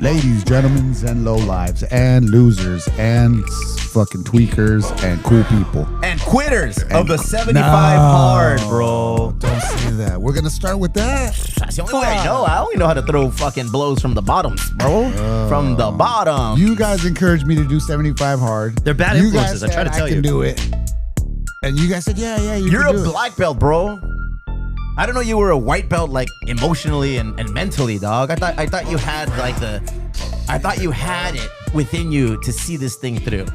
Ladies, gentlemen, and lowlives, and losers, and fucking tweakers, and cool people. And quitters of the 75 hard, bro. Don't say that. We're going to start with that. That's the only way I know. I only know how to throw fucking blows from the bottoms, bro. From the bottom. You guys encouraged me to do 75 hard. They're bad You influences. guys I try to said tell I you. can do it. And you guys said, yeah, You're can a do black belt, bro. I don't know you were a white belt like emotionally and mentally, dog. I thought you had it within you to see this thing through. it.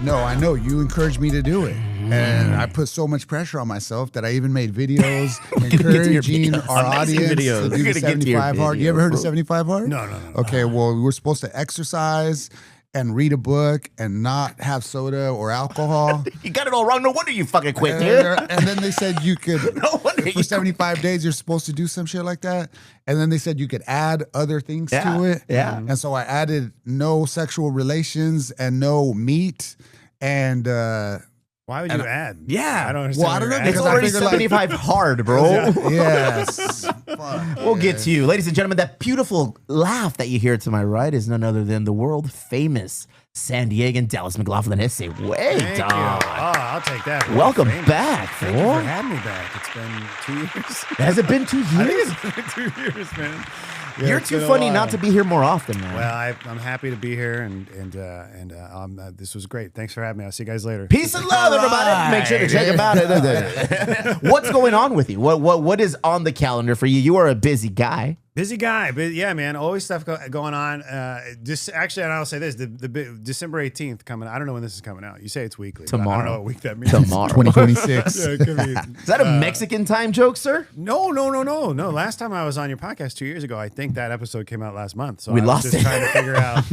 No, I know. You encouraged me to do it. And I put so much pressure on myself that I even made videos encouraging our audience videos. to do the 75 hard. You ever heard of 75 hard? No. Okay, well, we're supposed to exercise and read a book and not have soda or alcohol. You got it all wrong. No wonder you fucking quit, dude. And then they said you could, No wonder for 75 days, you're supposed to do some shit like that. And then they said you could add other things to it. Yeah. And so I added no sexual relations and no meat. And Why would you add? Yeah. I don't understand. Well, I don't know, It's because I already figured, like- 75 hard, bro. yes. We'll get to you. Ladies and gentlemen, that beautiful laugh that you hear to my right is none other than the world famous San Diegan Dallas McLaughlin. Ese way, Thank you. dog. Oh, I'll take that. Welcome Famous. back, Thank you boy. for having me back. It's been 2 years. Has it been 2 years? I think it's been 2 years, man. Yeah, You're it's too been a funny while. not to be here more often, man. Well, I'm happy to be here, and this was great. Thanks for having me. I'll see you guys later. Peace and love, everybody. Make sure to check them out. What's going on with you? What is on the calendar for you? You are a busy guy. Busy guy, but yeah, man, always stuff going on. Actually, and I'll say this: the December 18th coming. I don't know when this is coming out. You say it's weekly. But I Tomorrow. don't know what week that means. Tomorrow. 2026. Yeah, it could be. Is that a Mexican time joke, sir? No. Last time I was on your podcast 2 years ago, I think that episode came out last month. So We I was lost just it. trying to figure out.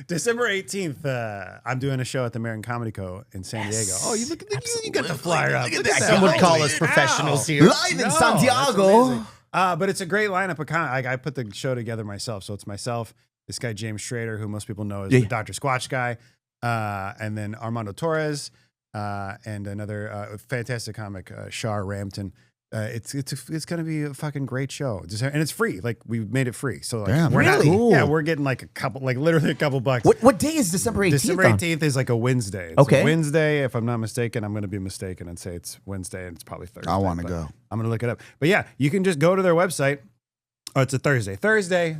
December 18th, I'm doing a show at the American Comedy Co. in San Diego. Oh, you look at you got the flyer up. Look at Look that. at that. Some would call Holy us professionals cow. here. Live in That's Santiago. amazing. But it's a great lineup of I put the show together myself. So it's myself, this guy James Schrader, who most people know as the Dr. Squatch guy, and then Armando Torres, and another fantastic comic, Shar Rampton. It's going to be a fucking great show, and it's free. Like we made it free, so like, Damn, we're not. really? Cool. Yeah, we're getting like literally a couple bucks. What day is December 18th? December on? 18th is like a Wednesday. It's Okay. a Wednesday, if I'm not mistaken. I'm going to be mistaken and say it's Wednesday, and it's probably Thursday. I want to but go. I'm going to look it up. But yeah, you can just go to their website. Oh, it's a Thursday.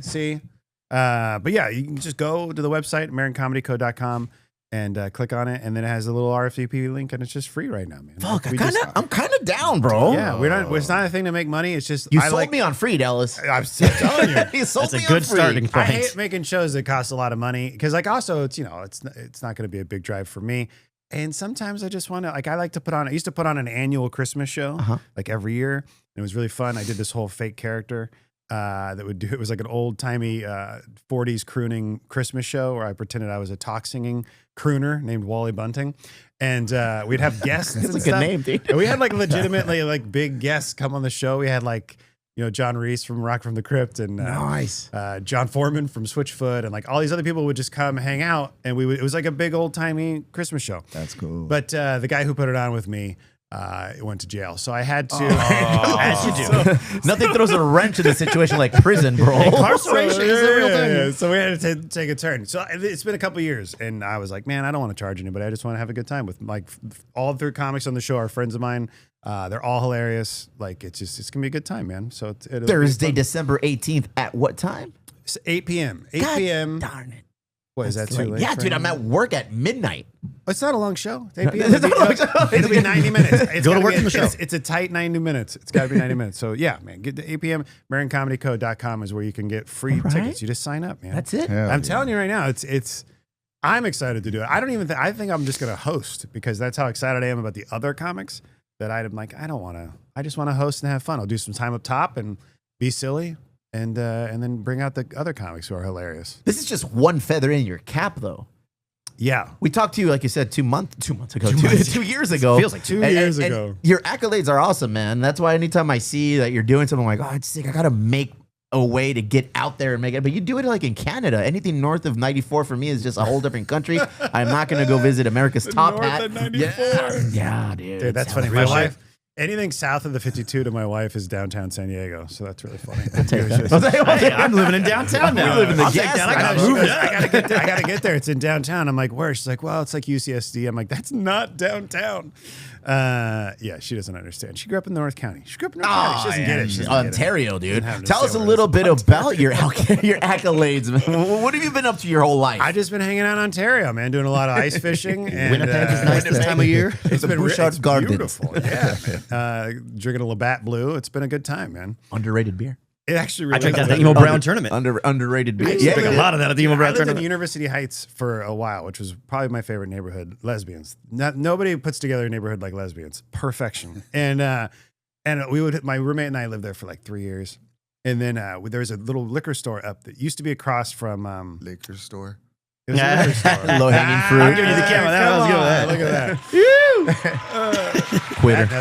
See? But yeah, you can just go to the website, AmericanComedyCo.com, and click on it, and then it has a little RSVP link, and it's just free right now, man. Fuck, Like, I'm kind of down, bro. yeah, it's not a thing to make money. It's just You I sold like, me on free, Dallas. I'm telling you. You sold That's me a on good free. starting point. I hate making shows that cost a lot of money because, like, also it's it's not going to be a big drive for me. And sometimes I just want to I like to put on. I used to put on an annual Christmas show like every year. And it was really fun. I did this whole fake character that would do. It was like an old timey 40s crooning Christmas show where I pretended I was a talk singing crooner named Wally Bunting, and we'd have guests. That's and a good stuff. name, dude. And we had like legitimately like big guests come on the show. We had like John Reese from Rock from the Crypt and Nice. John Foreman from Switchfoot and like all these other people would just come hang out, and it was like a big old timey Christmas show. That's cool. But the guy who put it on with me went to jail, so I had to. As you do. Nothing throws a wrench in the situation like prison, bro. Incarceration is a real thing. So we had to take a turn. So it's been a couple years, and I was like, man, I don't want to charge anybody. I just want to have a good time with like all three comics on the show are friends of mine. They're all hilarious. Like it's gonna be a good time, man. So it'll be Thursday, fun. December 18th at what time? It's 8 p.m. 8 God p.m. Darn it. What is that too late? Yeah, for dude, you? I'm at work at midnight. It's not a long show. It's 8 p.m. It's not a long show. It'll be 90 minutes. It's Go to gotta work be- from the show. It's a tight 90 minutes. It's got to be 90 minutes. So yeah, man, get to 8 p.m. AmericanComedyCo.com is where you can get free All right. tickets. You just sign up, man. That's it. Hell I'm yeah. telling you right now, it's. I'm excited to do it. I don't even. I think I'm just gonna host because that's how excited I am about the other comics. That I'm like, I don't want to. I just want to host and have fun. I'll do some time up top and be silly, and then bring out the other comics who are hilarious. This is just one feather in your cap, though. Yeah. We talked to you, like you said, 2 months ago, 2 years ago. Feels like 2 years ago. Your accolades are awesome, man. That's why anytime I see that you're doing something, I'm like, oh, it's sick. I got to make a way to get out there and make it. But you do it like in Canada. Anything north of 94 for me is just a whole different country. I'm not going to go visit America's Top north Hat. of 94. Yeah, dude. Dude, that's Sounds funny. My real wife, Anything south of the 52 to my wife is downtown San Diego, so that's really funny. Hey, I'm living in downtown now. live in the I'll take gas that. I station. gotta move it. I gotta get there. It's in downtown. I'm like, where? She's like, well, it's like UCSD. I'm like, that's not downtown. Yeah, she doesn't understand. She grew up in North County. She doesn't get it. She doesn't get it. Ontario, dude. have to Tell say us a what little it bit about your accolades, man. What have you been up to your whole life? I just been hanging out in Ontario, man, doing a lot of ice fishing. And, Winnipeg is nice this time of year. It's been Bouchard's Gardens. beautiful. Yeah, man. Drinking a Labatt Blue. It's been a good time, man. Underrated beer. It actually really I drank that is. at the Emo Brown tournament. Underrated beer. Yeah, Drank a lot of that at the Emo Brown I lived in tournament. University Heights for a while, which was probably my favorite neighborhood. Lesbians. Nobody puts together a neighborhood like lesbians. Perfection. And my roommate and I lived there for like 3 years. And then there was a little liquor store up that used to be across from Liquor store. it was a liquor store. Low-hanging fruit. I'm giving you the camera. That was good. Look at that. Quitter. Now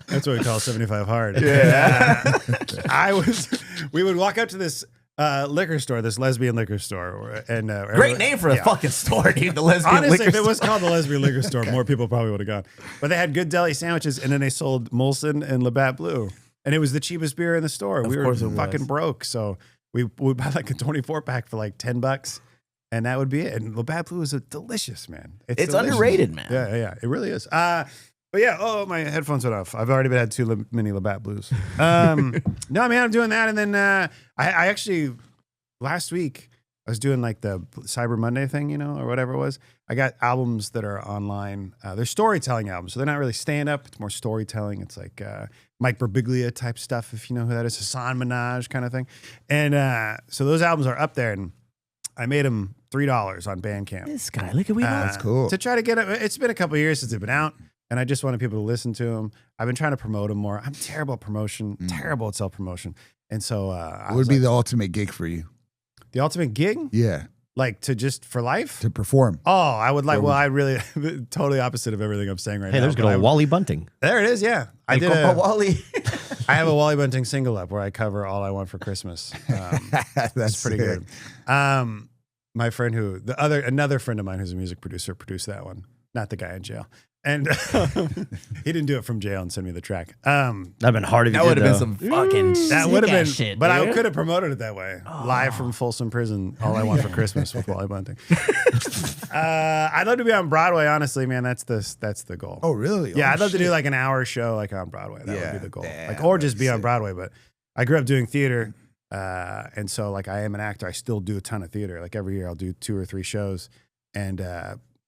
that's what we call 75 hard. Yeah. We would walk up to this liquor store, this lesbian liquor store, and Great name for a fucking store, dude. The lesbian Honestly, liquor if it was store. called the lesbian liquor store, more people probably would have gone. But they had good deli sandwiches, and then they sold Molson and Labatt Blue, and it was the cheapest beer in the store. We were course it was. fucking broke, so we would buy like a 24 pack for like $10, and that would be it. And Labatt Blue is delicious, man. It's delicious. underrated, man. Yeah, it really is. But yeah, my headphones went off. I've already had 2 mini Labatt Blues. No, man, I'm doing that, and then I actually last week I was doing like the Cyber Monday thing, or whatever it was. I got albums that are online. They're storytelling albums, so they're not really stand up. It's more storytelling. It's like Mike Birbiglia type stuff, if you know who that is, Hassan Minaj kind of thing. And so those albums are up there, and I made them $3 on Bandcamp. This guy, look at we That's cool. To try to get it. It's been a couple of years since they've been out, and I just wanted people to listen to them. I've been trying to promote them more. I'm terrible at promotion, terrible at self-promotion. And so What would be the ultimate gig for you? the ultimate gig? Yeah, Like to just for life? to perform. Oh, I would like, well, I really, totally opposite of everything I'm saying right Hey, now. there's good but old Wally Bunting. There it is, yeah. I did Wally. I have a Wally Bunting single up where I cover All I Want for Christmas. That's Pretty sick. good. My friend another friend of mine who's a music producer produced that one, not the guy in jail. And he didn't do it from jail and send me the track. That'd been hard if you That would did, have been though. some fucking That would have been, shit, but dude. I could have promoted it that way. Live from Folsom Prison, All I Want for Christmas with Wally Bunting. I'd love to be on Broadway, honestly, man. That's the goal. Oh, really? Yeah, Oh, I'd love to do shit. like an hour show like on Broadway. That would be the goal. Damn, Like, or just that's be on sick. Broadway. But I grew up doing theater. And so like I am an actor. I still do a ton of theater. Like every year I'll do 2 or 3 shows and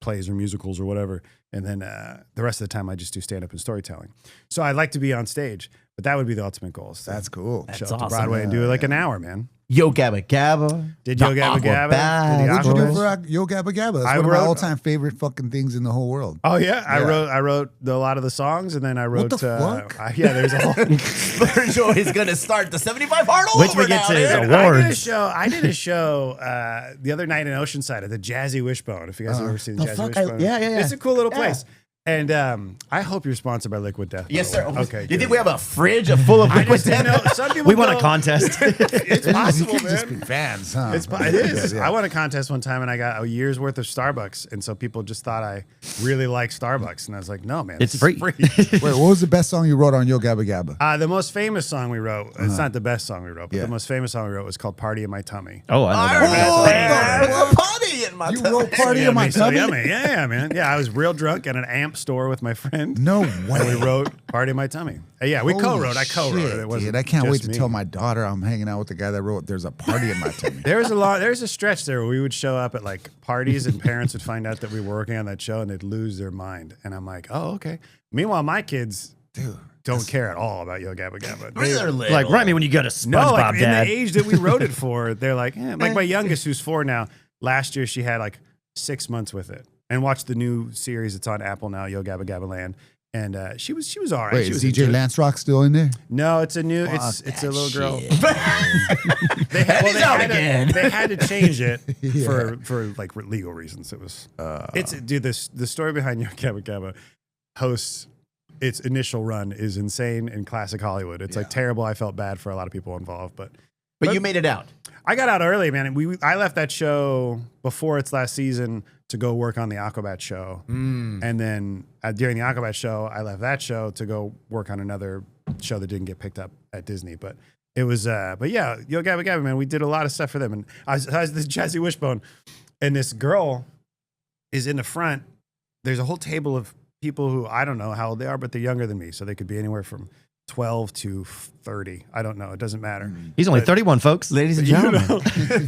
plays or musicals or whatever. And then the rest of the time I just do stand up and storytelling. So I'd like to be on stage, but that would be the ultimate goal. is to That's cool. show That's up to awesome. Broadway and do like an hour, man. Yo Gabba Gabba. Did Yo The Gabba Aqua Gabba? Bag. Did the What'd you do Aqua- for Yo Gabba Gabba? That's I one of my wrote- all-time favorite fucking things in the whole world. Oh yeah, I Yeah. wrote a lot of the songs, and then I wrote. the fuck? Yeah, there's a whole. Splurge is gonna start the 75 hard all Which over we get now, to dude. is I did a awards. show. I did a show the other night in Oceanside at the Jazzy Wishbone. If you guys have ever seen The Jazzy fuck? Wishbone, Yeah. It's a cool little Yeah. place. And I hope you're sponsored by Liquid Death. by Yes, the sir. way. Okay. You good. think we have a fridge full of I liquid just didn't know. death? Some people We won a go- contest. It's possible, You can't just be man. fans, huh? It is. Yeah. I won a contest one time and I got a year's worth of Starbucks, and so people just thought I really liked Starbucks, and I was like, no, man, It's this free. is Wait, what was the best song you wrote on Yo Gabba Gabba? The most famous song we wrote. It's not the best song we wrote, but Yeah. the most famous song we wrote was called "Party in My Tummy." Oh, I know I that. remember that. Party in my You tummy. wrote Party Yeah, in My man, so Tummy? yummy. Yeah, man. Yeah, I was real drunk at an amp store with my friend. No And we way. wrote "Party in My Tummy." Yeah, we Holy co-wrote. I co-wrote shit, it. It wasn't dude. I can't wait just to me. tell my daughter I'm hanging out with the guy that wrote "There's a Party in My Tummy." There's a stretch there where we would show up at like parties and parents would find out that we were working on that show and they'd lose their mind. And I'm like, oh, okay. Meanwhile, my kids Dude, don't care at all about Yo Gabba Gabba. They're little. Like, write me when you go to SpongeBob, No, like in Dad. the age that we wrote it for, they're like, like my youngest, who's 4 now. Last year, she had like 6 months with it, and watched the new series that's on Apple now, Yo Gabba Gabba Land, and she was all right. wait, She is was DJ into it. Lance Rock still in there? No, it's a new. Fuck It's a that little girl. shit. They he's out again. They had to change it Yeah. for like legal reasons. It was. It's dude. The story behind Yo Gabba Gabba hosts. Its initial run is insane in classic Hollywood. It's like terrible. I felt bad for a lot of people involved, but But you made it out. I got out early, man. I left that show before its last season to go work on the Aquabat show. And then during the Aquabat show, I left that show to go work on another show that didn't get picked up at Disney. But it was, but yeah, Yo Gabba Gabba, man, we did a lot of stuff for them. And I was this Jazzy Wishbone, and this girl is in the front. There's a whole table of people who I don't know how old they are, but they're younger than me. So they could be anywhere from 12 to 30. I don't know. It doesn't matter. He's only 31, folks. Ladies and gentlemen.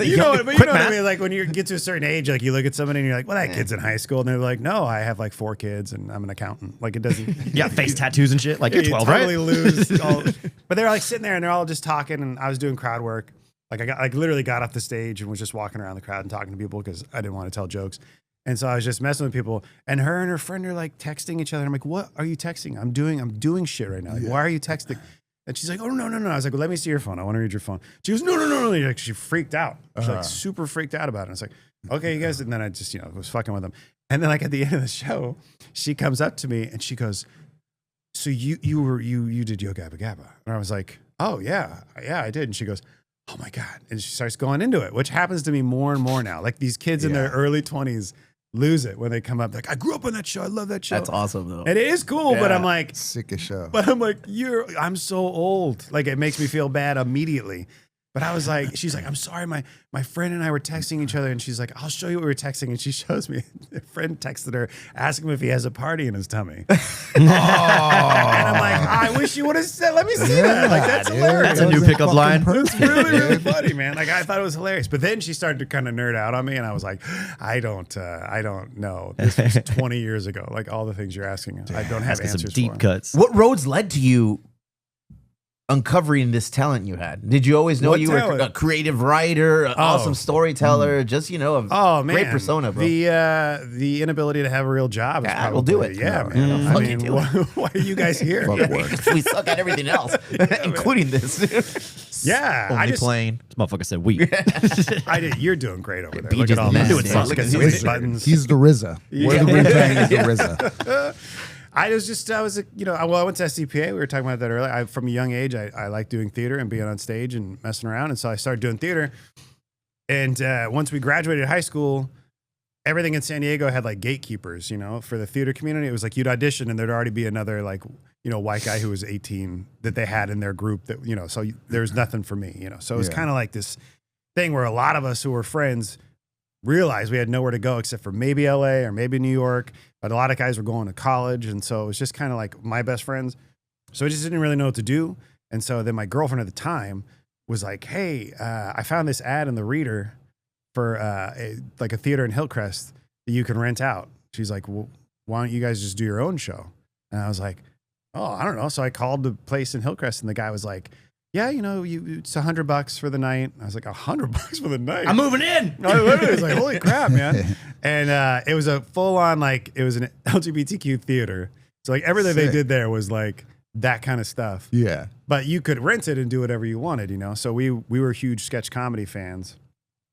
You know what I mean? Like when you get to a certain age, like you look at somebody and you're like, well, that kid's in high school. And they're like, no, I have like 4 kids and I'm an accountant. Like it doesn't. Yeah, face tattoos and shit. Like you're 12, right? You totally lose. But they're like sitting there and they're all just talking. And I was doing crowd work. Like I literally got off the stage and was just walking around the crowd and talking to people because I didn't want to tell jokes. And so I was just messing with people, and her friend are like texting each other. I'm like, what are you texting? I'm doing shit right now. Like, why are you texting? And she's like, oh, no. I was like, well, let me see your phone. I want to read your phone. She goes, no. Like, she freaked out. She's like super freaked out about it. I was like, okay, you guys. And then I just, was fucking with them. And then like at the end of the show, she comes up to me and she goes, so you did Yo Gabba Gabba. And I was like, oh yeah, I did. And she goes, oh my God. And she starts going into it, which happens to me more and more now. Like these kids in their early 20s lose it when they come up. Like, I grew up on that show. I love that show. That's awesome, though. And it is cool, but I'm like, sick as show. But I'm like, I'm so old. Like, it makes me feel bad immediately. But I was like, she's like, I'm sorry, my friend and I were texting each other, and she's like, I'll show you what we were texting, and she shows me. A friend texted her, asking him if he has a party in his tummy. And I'm like, I wish you would have said, let me see that. Like, that's hilarious. That's a new pickup line. It's really funny, man. Like, I thought it was hilarious. But then she started to kind of nerd out on me, and I was like, I don't know. This was 20 years ago. Like, all the things you're asking, I don't have Asking answers some deep for. cuts. What roads led to you uncovering this talent you had? Did you always know What you talent? were a creative writer, an awesome storyteller, just, a great persona, bro? The inability to have a real job is Yeah, we'll do it. Yeah, Yeah, man. fuck I you mean, do it. why are you guys here? Fuck work. We suck at everything else, including this. Yeah, Only playing. This motherfucker said we. I did. You're doing great over there. Beach Look is at all the that. man, Look man. at Look at some his buttons. He's the RZA. We're the Wu-Tang is the RZA. I went to SCPA. We were talking about that earlier. From a young age, I like doing theater and being on stage and messing around. And so I started doing theater. And once we graduated high school, everything in San Diego had like gatekeepers, for the theater community. It was like you'd audition and there'd already be another white guy who was 18 that they had in their group that, so there's nothing for me, So it was kind of like this thing where a lot of us who were friends realized we had nowhere to go except for maybe LA or maybe New York. But a lot of guys were going to college. And so it was just kind of like my best friends. So I just didn't really know what to do. And so then my girlfriend at the time was like, hey, I found this ad in the Reader for a theater in Hillcrest that you can rent out. She's like, well, why don't you guys just do your own show? And I was like, oh, I don't know. So I called the place in Hillcrest and the guy was like, yeah, it's $100 for the night. I was like, $100 for the night? I'm moving in. I literally was like, holy crap, man. And it was a full on, it was an LGBTQ theater. So everything they did there was that kind of stuff. Yeah. But you could rent it and do whatever you wanted, So we were huge sketch comedy fans.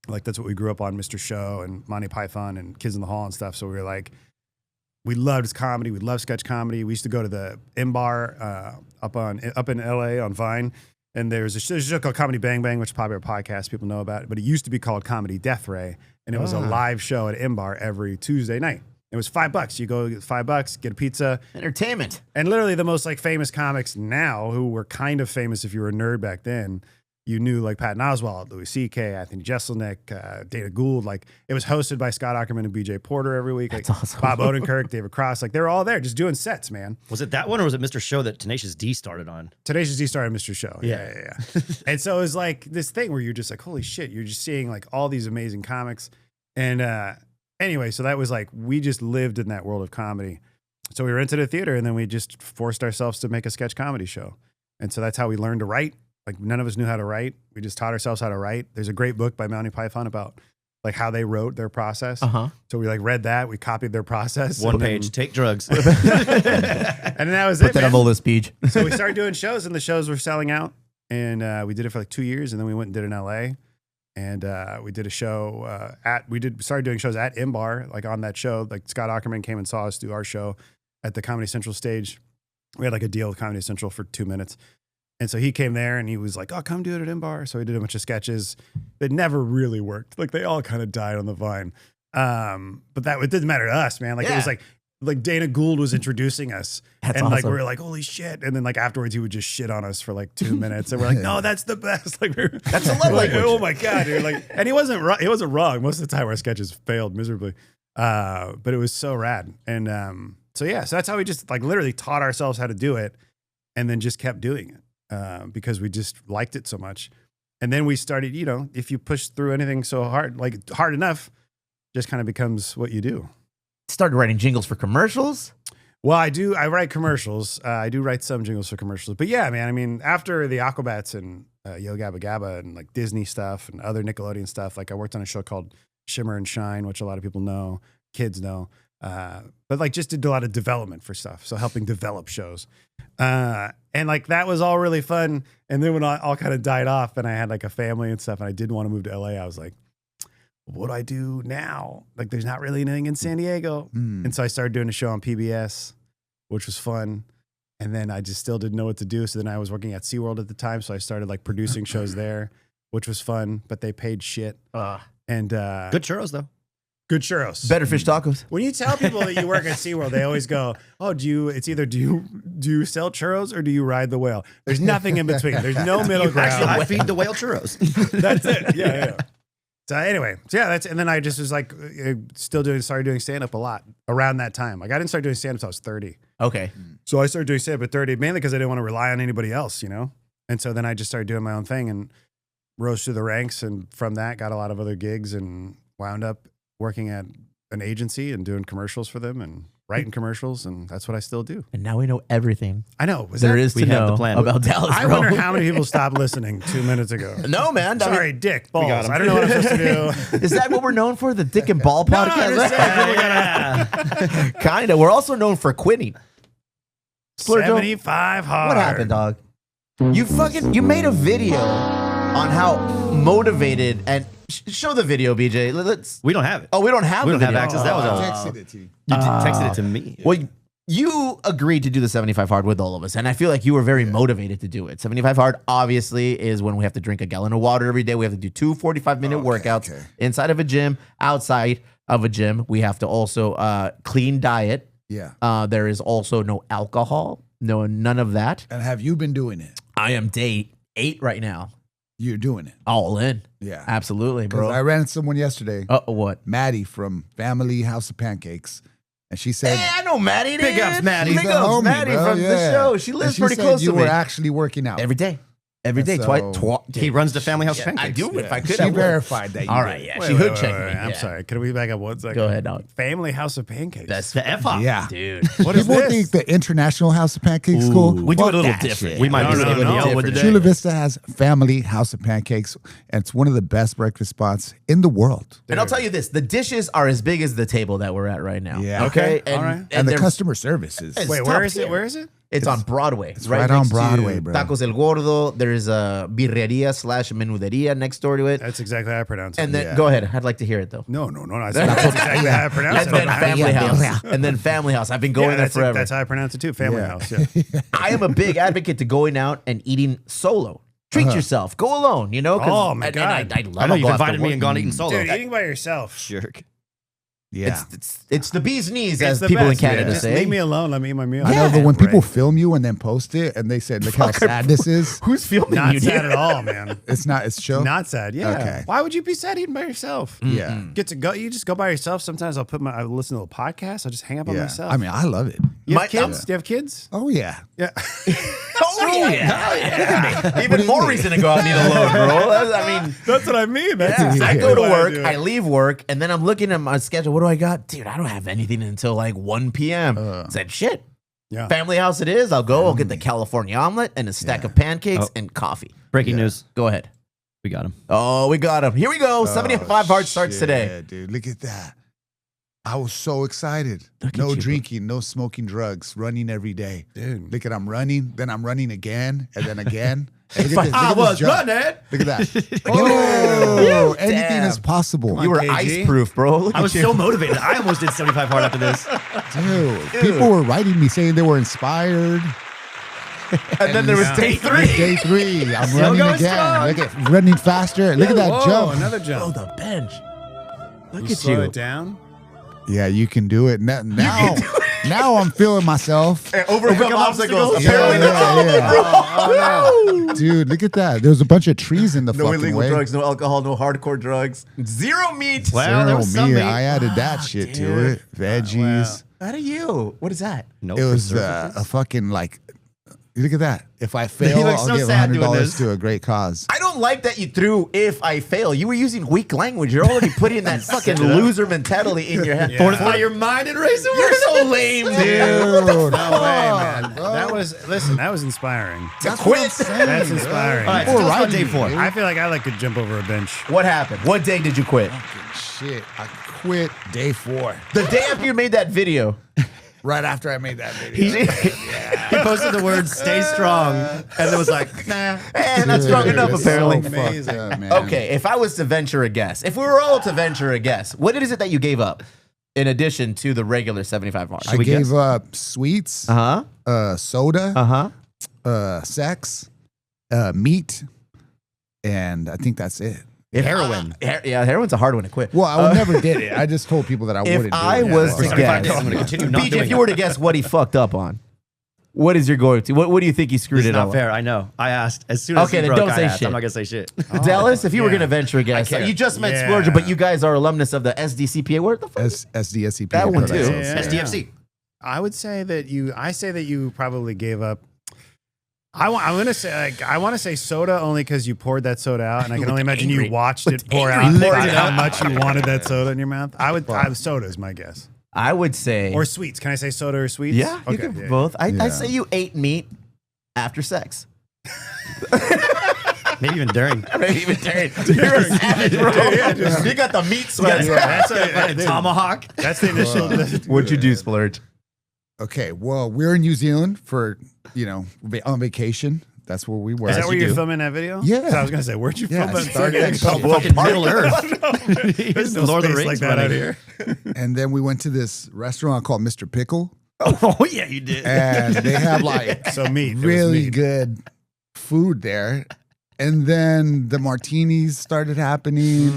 That's what we grew up on, Mr. Show and Monty Python and Kids in the Hall and stuff. So we were we loved comedy. We loved sketch comedy. We used to go to the M Bar up in LA on Vine. And there's a show called Comedy Bang Bang, which is probably a podcast people know about. But it used to be called Comedy Death Ray. And it was a live show at M Bar every Tuesday night. It was $5. You go get $5, get a pizza. Entertainment. And literally the most famous comics now who were kind of famous if you were a nerd back then. You knew Patton Oswalt, Louis C.K., Anthony Jeselnik, Dana Gould. It was hosted by Scott Aukerman and B.J. Porter every week. That's awesome. Bob Odenkirk, David Cross. They were all there just doing sets, man. Was it that one or was it Mr. Show that Tenacious D started on? Tenacious D started Mr. Show. Yeah. And so it was this thing where you're just holy shit. You're just seeing all these amazing comics. And anyway, so that was we just lived in that world of comedy. So we rented a theater and then we just forced ourselves to make a sketch comedy show. And so that's how we learned to write. None of us knew how to write. We just taught ourselves how to write. There's a great book by Monty Python about how they wrote their process. So we read that. We copied their process. One page, take drugs. And then that was Put it, that man. on the page. So we started doing shows and the shows were selling out. And we did it for 2 years. And then we went and did it in LA. And we did a show started doing shows at M Bar, on that show. Scott Aukerman came and saw us do our show at the Comedy Central stage. We had a deal with Comedy Central for 2 minutes. And so he came there and he was like, oh, come do it at M-Bar. So he did a bunch of sketches that never really worked. Like they all kind of died on the vine. But it didn't matter to us, man. Like it was like Dana Gould was introducing us. That's and like awesome. we were like, holy shit. And then like afterwards he would just shit on us for like 2 minutes. And we're like, no, that's the best. Like That's a love like, language. oh my God, dude. Like, and he wasn't wrong. Most of the time our sketches failed miserably. But it was so rad. And so that's how we just like literally taught ourselves how to do it and then just kept doing it. Because we just liked it so much. And then we started, if you push through anything so hard, like hard enough, just kind of becomes what you do. Started writing jingles for commercials. Well, I write commercials. I do write some jingles for commercials. But yeah, man, I mean, after the Aquabats and Yo Gabba Gabba and like Disney stuff and other Nickelodeon stuff, like I worked on a show called Shimmer and Shine, which a lot of people know, kids know. But like just did a lot of development for stuff. So helping develop shows. And like that was all really fun. And then when I all kind of died off and I had like a family and stuff and I didn't want to move to LA, I was like, what do I do now? Like there's not really anything in San Diego. And so I started doing a show on PBS, which was fun. And then I just still didn't know what to do. So then I was working at SeaWorld at the time. So I started like producing shows there, which was fun, but they paid shit. And Good churros though. good churros. Better fish tacos. When you tell people that you work at SeaWorld, they always go, oh, do you sell churros or do you ride the whale? There's nothing in between. There's no middle ground. I feed the whale churros. That's it. Yeah. So anyway, and then I just was like, started doing stand-up a lot around that time. Like I didn't start doing stand-up until I was 30. Okay. So I started doing stand-up at 30, mainly because I didn't want to rely on anybody else, And so then I just started doing my own thing and rose through the ranks. And from that, got a lot of other gigs and wound up working at an agency and doing commercials for them and writing commercials. And that's what I still do. And now we know everything I know. there is to we have know the plan. about Dallas. I bro. wonder how many people stopped listening 2 minutes ago. No, man. I mean, Sorry, dick, balls. got 'em. I don't know what I'm supposed to do. is that what we're known for? The Dick and Ball podcast? Kind of. We're also known for quitting. Splurge, 75 hard. what happened, dog? You made a video on how motivated and show the video, BJ. Let's. We don't have it. Oh, we don't have. We the don't have video. access. That was I all. texted it to you. You texted it to me. Well, you agreed to do the 75 hard with all of us, and I feel like you were very motivated to do it. 75 hard, obviously, is when we have to drink a gallon of water every day. We have to do 2 45-minute workouts inside of a gym, outside of a gym. We have to also clean diet. Yeah. There is also no alcohol, none of that. And have you been doing it? I am day 8 right now. You're doing it. All in. Yeah. Absolutely, Because I bro. ran into someone yesterday, What? Maddie from Family House of Pancakes. And she said, Hey, I know Maddie. Big ups, Maddie. Big "She's a ups, homie, Maddie bro." from the Yeah. show. She And lives she pretty said close to you me. were actually working out. Every day. Every day. So- He runs the Family House Yeah, Pancakes. I do. If I could, She I would. verified that. You All did. right, yeah. Wait, she wait, hood wait, checked wait, me. I'm Yeah. sorry. Can we back up 1 second? Go ahead, dog. Family House of Pancakes. That's The F-hop. Yeah. dude. what is People this? think the International House of Pancakes Ooh. School. We do it a little Fuck that different. shit. We might No, do no, it with no. the Elwood Different. today. Chula Vista has Family House of Pancakes, and it's one of the best breakfast spots in the world. And I'll tell you this: the dishes are as big as the table that we're at right now. Yeah. Okay. Okay, all right. And the they're- customer service is. It's Wait, top where is tier. it? Where is it? It's on Broadway. It's right on next to Broadway, bro. Tacos El Gordo. There's a birreria/menuderia next door to it. That's exactly how I pronounce it. And then Yeah. go ahead. I'd like to hear it though. No. That's exactly how I pronounce And it. then Family House. And then Family House. I've been going there forever. That's how I pronounce it too. Family Yeah. House. Yeah. I am a big advocate to going out and eating solo. Treat yourself. Go alone. You know. 'cause- Oh, my and God. I love. I know I'll you've go after invited me work. and gone eating solo. Dude, eating by yourself. Jerk. Yeah. It's the bee's knees, It's as the people in best, Canada man. Just say. leave me alone. Let me eat my meal. I know, but Yeah, when people right. film you and then post it, and they said, "Look how sad this is," Who's filming Not you? sad dude? at all, man. it's not. It's chill. Not sad. Yeah. Okay. Why would you be sad eating by yourself? Yeah. Get to go. You just go by yourself. Sometimes I listen to a podcast. I'll just hang out by Yeah. myself. I mean, I love it. you My- have kids? Do you have kids? Oh yeah. Yeah. Oh yeah. Even more reason to go out and eat alone, bro. I mean, That's what I mean. That's yeah, I exactly go to why work, do it. I leave work, and then I'm looking at my schedule. What do I got? Dude, I don't have anything until like 1 p.m. Said shit. Yeah. Family house it is. I'll go. I'll get the California omelet and a stack of pancakes and coffee. Breaking news. Go ahead. We got him. Oh, we got him. Here we go. 75 hard starts today. Yeah, dude. Look at that. I was so excited. Look at No you. drinking, no smoking drugs, running every day. Dude. Look at I'm running, then I'm running again, and then again. And look at this, I look at was this jump. running. Look at that. Oh, anything Damn. is possible. You were KG. ice proof, bro. Look I at was you. so motivated. I almost did 75 hard after this. Dude, people were writing me saying they were inspired. And then there was day 3. Day 3. I'm Still running going again. strong. Look at running faster. Look at that Whoa, jump. another Oh, jump. the bench. Look You at slow you. it down. Yeah, you can do it. Now I'm feeling myself. Overcome obstacles. Yeah, Apparently yeah. Dude, look at that. There's a bunch of trees in the No fucking illegal way. drugs, no alcohol, no hardcore drugs. 0 meat. Well, there was Zero some meat. meat. I added that shit to it. Veggies. How do you? What is that? No It was preservatives. a fucking like. Look at that. If I fail, looks I'll so give sad doing $100 this. to a great cause. I don't like that you threw "if I fail." You were using weak language. You're already putting that fucking loser mentality in your head. Fortify your mind and raise the You're so lame, dude. Dude, No way, man. That was inspiring. That's quit. what I'm saying, That's bro. inspiring. All right, People so tell us about writing day me, 4. dude. I feel like I like to jump over a bench. What happened? What day did you quit? Shit, I quit day 4. The day after you made that video. Right after I made that video. He posted the words "Stay strong," and it was like, nah. Not strong enough, It's apparently. so Amazing. fucked up, man. Okay, if I was to venture a guess, if we were all to venture a guess, what is it that you gave up in addition to the regular 75 mark? I gave up sweets, Uh-huh. soda, Uh-huh. sex, meat, and I think that's it. Heroin. Yeah, heroin's a hard one to quit. Well, I never did it. I just told people that I If wouldn't do I it. was Yeah. to 75 days, guess, I'm going to continue not BJ, doing if you it. were to guess what he fucked up on, what is your going to? What do you think he screwed It's it not up? fair. I know. I asked as soon as Okay, he then broke, don't I say asked. shit. I'm not going to say shit. Dallas, if you were yeah. going to venture a guess, care. you just met Yeah. Splurge, but you guys are alumnus of the SDCPA. What the fuck? SDSCP. That one too. Yeah. SDFC. I would say that you probably gave up. I want to say soda only because you poured that soda out, and I can only imagine angry. you watched it pour out angry. about how much you wanted that soda in your mouth. Soda is my guess, I would say. or sweets. Can I say soda or sweets? Yeah, you okay, can yeah. both. I Yeah. say you ate meat after sex. Maybe even during. Maybe even during. You're a savage, bro. You got the meat sweat. That's a, Tomahawk. That's the initial. What'd you do, Splurge? Okay, well, we're in New Zealand for, on vacation. That's where we were. Is that where you're do. filming that video? Yeah. 'Cause I was gonna say, where'd you Yeah, film I that? started in Fucking Middle Earth. There's no Lord of the space Rings like that money. out here. And then we went to this restaurant called Mr. Pickle, Oh, yeah, you did. and they have like So meat. It was really meat. good food there. And then the martinis started happening.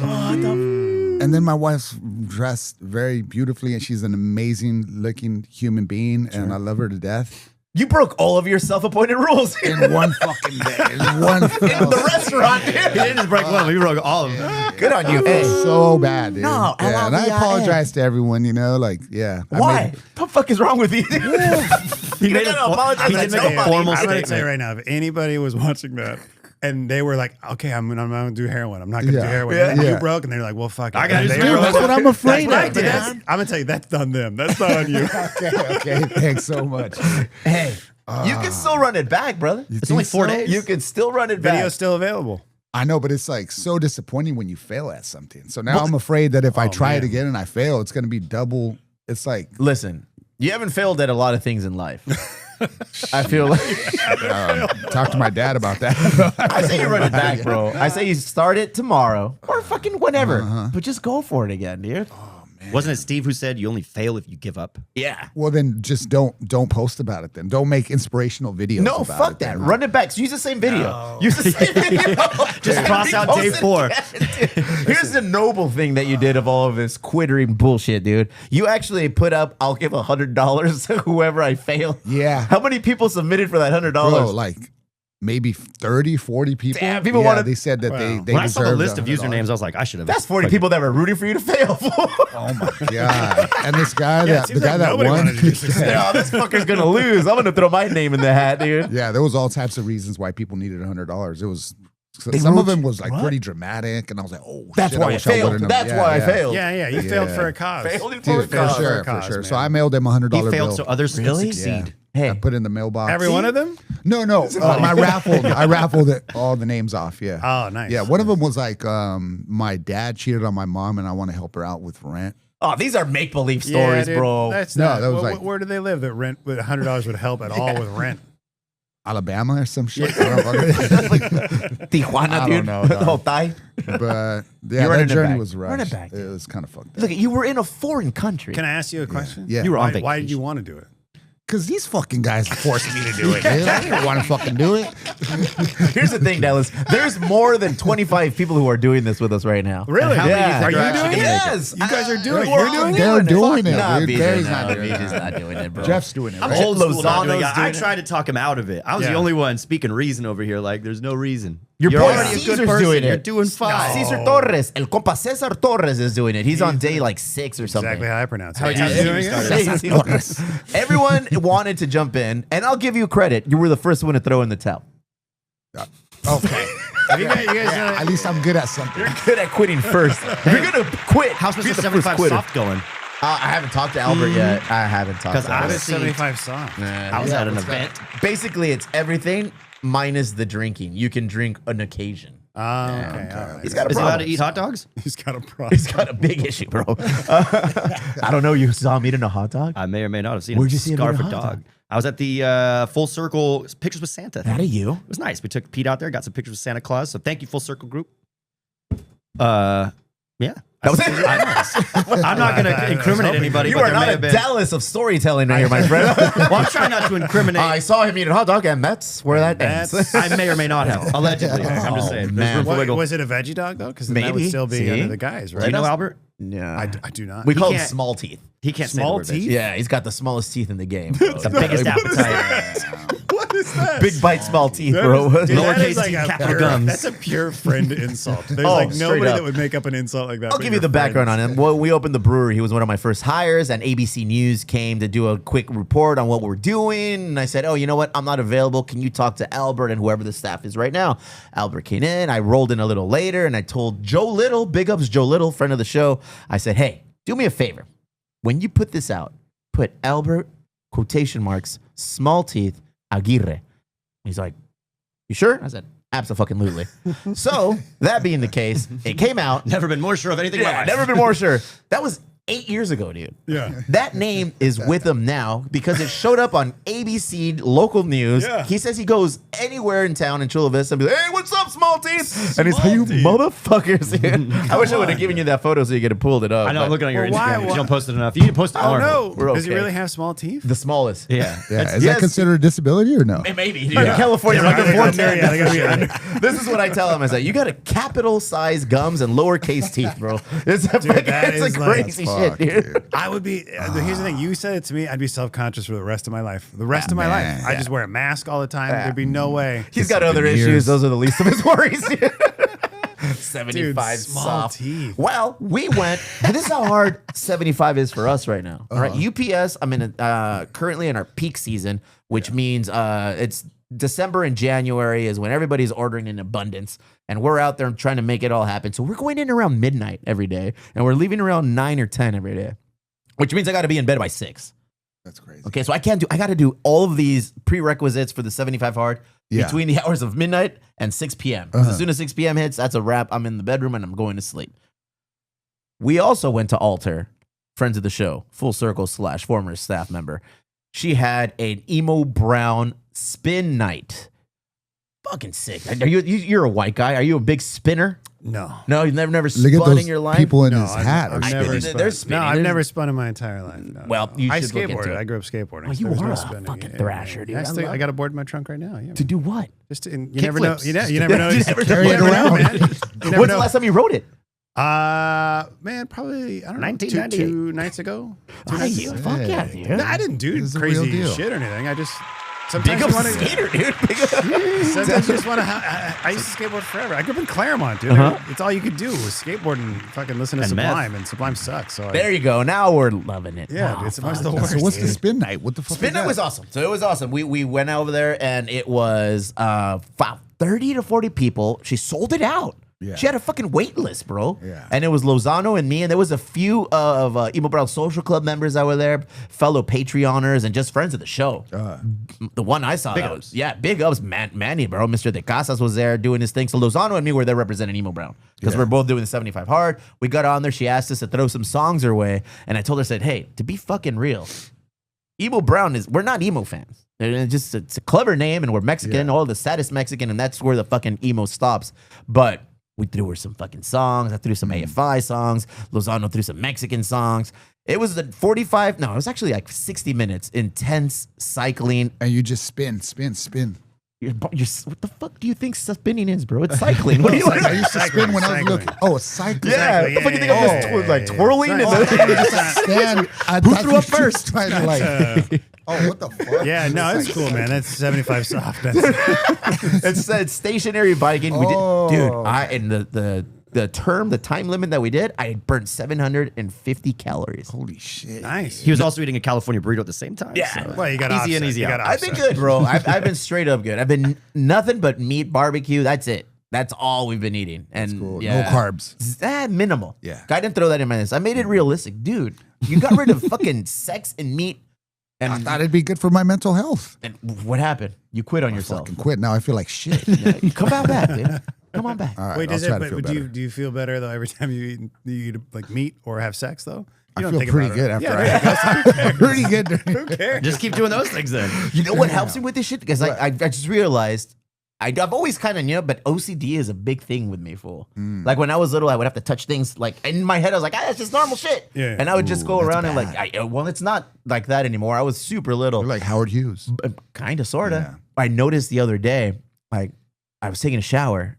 And then my wife's dressed very beautifully, and she's an amazing looking human being, and I love her to death. You broke all of your self-appointed rules In one fucking day. In one in fell the restaurant, He dude. didn't just break one, he broke all of them. Good on you. I Hey, feel so bad, dude. No, yeah, and I LLVIN. apologize to everyone, I why? made- The fuck is wrong with you? He made gotta a apologize he to did make nobody. a formal I'm gonna tell you statement. right now, if anybody was watching that and they were like, "Okay, I'm gonna do heroin. I'm not gonna do Yeah. heroin." Yeah. And then Yeah. you broke, and they're like, "Well, fuck it." I gotta And just they do were it. like, That's what I'm afraid Right, of. but man. I'm gonna tell you, that's on them. That's not on you. Okay, thanks so much. Hey, you can still run it back, brother. You It's only think 4 so? days. You can still run it back. Video's still available. I know, but it's like so disappointing when you fail at something. So now I'm afraid that if I try it man. again and I fail, it's going to be double. It's like, Listen, you haven't failed at a lot of things in life. I feel like talk to my dad about that. I say you run it back, bro. I say you start it tomorrow or fucking whenever, but just go for it again, dude. Wasn't it Steve who said you only fail if you give up? Yeah. Well, then just don't post about it. Then don't make inspirational videos. No, about fuck it that. then. Run it back. So use the same video. Use the same video. Just cross out day Repost 4. it again. Here's the noble thing that you did of all of this quittering bullshit, dude. You actually put up, I'll give $100 to whoever I fail. Yeah. How many people submitted for that $100? Bro, like maybe 30, 40 people. Damn, people yeah, wanted- they said that they When I saw the deserved list of $100. usernames, I was like, I should have. That's 40 people that were rooting for you to fail. Oh my god! And this guy, Yeah, it that the seems guy like that nobody won. wanted to do success. Yeah, this fucker's gonna lose. I'm gonna throw my name in the hat, dude. Yeah, there was all types of reasons why people needed $100. It was They some of wrote- them was like what? pretty dramatic, and I was like, oh, That's shit, why I wish failed. wouldn't have- That's yeah, why I yeah. failed. Yeah, you failed for a cause. Failed for a Dude, for cause. sure, cause, for sure. man. So I mailed him $100 He bill. failed so others Really? could succeed. Hey, I put it in the mailbox. Every one of them? No, I raffled all the names off. Yeah. Oh, nice. Yeah, one of them was like, my dad cheated on my mom, and I want to help her out with rent. oh, these are make believe stories, dude, bro. That's No, not, that was wh- like- where do they live that rent with $100 would help at all with rent? Alabama or some shit. I don't fucking- Tijuana, I dude. don't know, The dog. whole thing. but You're yeah, running that it journey back. was Run it rushed. back, It was kind of fucked up. Look, you were in a foreign country. Can I ask you a question? Yeah. You were on Why vacation. did you want to do it? Because these fucking guys forced me to do it. Dude. I didn't want to fucking do it. Here's the thing, Dallas. There's more than 25 people who are doing this with us right now. Really? How many Yeah. do Are you you think doing are it? actually Yes. You guys are doing it. We're You're all doing it? They're doing it, Nah, dude. BJ, Gary's no, not doing BJ's it. not doing it, bro. Jeff's doing it. I'm Right? old school now, dude. Lozano's I doing it. tried to talk him out of it. I was Yeah. the only one speaking reason over here. Like, there's no reason. Your You're boy already a good Caesar's person. doing it. You're doing fine. Cesar Torres, El Compa Cesar Torres is doing it. He's on day like 6 or something. Exactly how I pronounce How it. many times have you started? Cesar Torres. Everyone wanted to jump in, and I'll give you credit. You were the first one to throw in the towel. Okay. You guys know At least I'm good at something. You're good at quitting first. If you're gonna quit, How's be Mr. the first 75 quitter. soft going? I haven't talked to Albert yet. I haven't talked 'Cause to I What Albert. is 75 soft? I was at an event. Basically, it's everything minus the drinking. You can drink on occasion. Oh, okay. All right. He's got a Is he allowed problem. to eat hot dogs? He's got a problem. He's got a big issue, bro. I don't know. You saw him eating a hot dog? I may or may not have seen Where'd him you see him scarf eat a a hot dog. dog? I was at the Full Circle Pictures with Santa. That of you? It was nice. We took Pete out there, got some pictures with Santa Claus. So thank you, Full Circle Group. Yeah. That was it. I'm not going to incriminate anybody, You but are there may not a have been. Dallas of storytelling right here, my friend. Well, I'm trying not to incriminate. I saw him eat a hot dog, and that's where that ends. I may or may not have. Allegedly. I'm just saying. There's man. room for What, wiggle. was it a veggie dog though? Because that Maybe. would still be See? under the guys, Do right? you know Albert? Yeah. I do not. We call him can't- small teeth. He can't say the Small word, bitch. teeth? Yeah, he's got the smallest teeth in the game. Bro. The biggest appetite. What is that? Big bite, small teeth, That bro. is- dude, that Lowercase is like t, a capital pure- gums. That's a pure friend insult. There's Oh, like straight nobody up. that would make up an insult like that. I'll but give you your the background on friend him. Well, we opened the brewery. He was one of my first hires, and ABC News came to do a quick report on what we're doing. And I said, oh, you know what? I'm not available. Can you talk to Albert and whoever the staff is right now? Albert came in. I rolled in a little later, and I told Joe Little, big ups Joe Little, friend of the show. I said, hey, do me a favor. When you put this out, put Albert, quotation marks, small teeth, Aguirre. He's like, you sure? I said, absolutely. So, that being the case, it came out. Never been more sure of anything in my Yeah, life. never been more sure. That was 8 years ago, dude. Yeah. That name is with him now because it showed up on ABC local news. Yeah. He says he goes anywhere in town in Chula Vista and be like, hey, what's up, small teeth? And he's like, you motherfuckers. I wish I would have given you that photo so you could have pulled it up. I know. I'm but looking at your Well, why- Instagram. why- You don't post it enough. You need to post it Oh more. no! We're Does he okay. really have small teeth? the smallest. Yeah. Yeah. Is yes. that considered a disability or no? Maybe. Dude. In California, Yeah, like right, a right 410. there, yeah, they gotta be under. This is what I tell him. I say, you got a capital size gums and lowercase teeth, bro. It's a, that it's a is like- crazy Fuck, shit, dude. dude. I would be. Here's the thing. You said it to me. I'd be self-conscious for the rest of my life. The rest of my man. life. I just wear a mask all the time. There'd be no way. He's got other years. issues. Those are the least of his worries. 75 Dude, small soft. teeth. Well, we went. And this is how hard 75 is for us right now. All right, UPS. I'm in currently in our peak season, which means it's December and January is when everybody's ordering in abundance, and we're out there trying to make it all happen. So we're going in around midnight every day, and we're leaving around 9 or 10 every day, which means I got to be in bed by 6. That's crazy. Okay, so I got to do all of these prerequisites for the 75 hard Yeah. between the hours of midnight and 6 p.m. 'Cause as soon as 6 p.m. hits, that's a wrap. I'm in the bedroom and I'm going to sleep. We also went to Alter, friends of the show, Full Circle / former staff member. She had an Emo Brown spin night. Fucking sick. Are you're a white guy? Are you a big spinner? No. No, you've never Look at spun in those your life. people in No, his hat. I've are never spinning. spun. They're spinning. No, I've There's- never spun in my entire life. No, Well, no. you I should look into skateboarded. it. I grew up skateboarding. Oh, you There was are no a spinning. fucking thrasher, dude. I got a board in my trunk right now. Yeah. To do what? Just to, you Kick never know. flips. You never know. You Just never carry it know. around, man. You never When's know. the last time you wrote it? Man, probably I don't know. 1998. Two nights ago. Fuck yeah, dude. No, I didn't do This is a real crazy deal. shit or anything. I just Big sometimes up you want to. skater, dude. Big up. Sometimes you just want to. I used to skateboard forever. I grew up in Claremont, dude. It's all you could do was skateboard and fucking listen to And meth. Sublime, and Sublime sucks. So There you go. Now we're loving it. yeah, Oh, it's fuck. the worst. So what's the dude. spin night? What the fuck? Spin is night that? was awesome. So it was awesome. We went over there and it was 30 to 40 people. She sold it out. Yeah. She had a fucking wait list, bro. Yeah. And it was Lozano and me, and there was a few of Emo Brown Social Club members that were there, fellow Patreoners, and just friends of the show. The one I saw, Big that ups. was, big ups, Manny, bro. Mr. De Casas was there doing his thing. So Lozano and me were there representing Emo Brown because we're both doing the 75 hard. We got on there. She asked us to throw some songs her way, and I told her, said, hey, to be fucking real, Emo Brown we're not emo fans. It's a clever name, and we're Mexican, all the saddest Mexican, and that's where the fucking emo stops. But we threw her some fucking songs. I threw some AFI songs. Lozano threw some Mexican songs. It was the 45. No, it was actually like 60 minutes intense cycling. And you just spin. What the fuck do you think spinning is, bro? It's cycling. What do you I used to spin when I was little. Oh, cycling. Yeah, what the fuck you think I'm just like twirling? And Stand. Who threw up first? Trying to like. Oh, what the fuck? Yeah, no, it's cool, man. That's 75 soft. It's stationary biking. We did, Oh. dude. And the time limit that we did, I burned 750 calories. Holy shit. Nice. He was also eating a California burrito at the same time. Yeah. so Well, you got easy and offset. easy You out. got I've been good, bro. I've been straight up good. I've been nothing but meat, barbecue. That's it. That's all we've been eating. And Cool. yeah, No carbs. Minimal. Yeah. I didn't throw that in my list. I made it realistic, dude. You got rid of fucking sex and meat. And I thought it'd be good for my mental health. And what happened? You quit on yourself. Fucking quit. Now I feel like shit. Yeah, come on back, dude. Come on back. All right, Wait, I'll does try it? to feel But better. do you feel better though every time you eat like meat or have sex though? I You don't feel think pretty about good it. after I pretty good. Who cares? Just keep doing those things then. You know what helps me with this shit? Because I just realized I've always kind of knew, but OCD is a big thing with me, fool. Like when I was little, I would have to touch things. Like in my head, I was like, it's just normal shit. Yeah. And I would just go Ooh, around that's and like, well, it's not like that anymore. I was super little. You're like Howard Hughes. Kind of, sort of. Yeah. I noticed the other day, like I was taking a shower.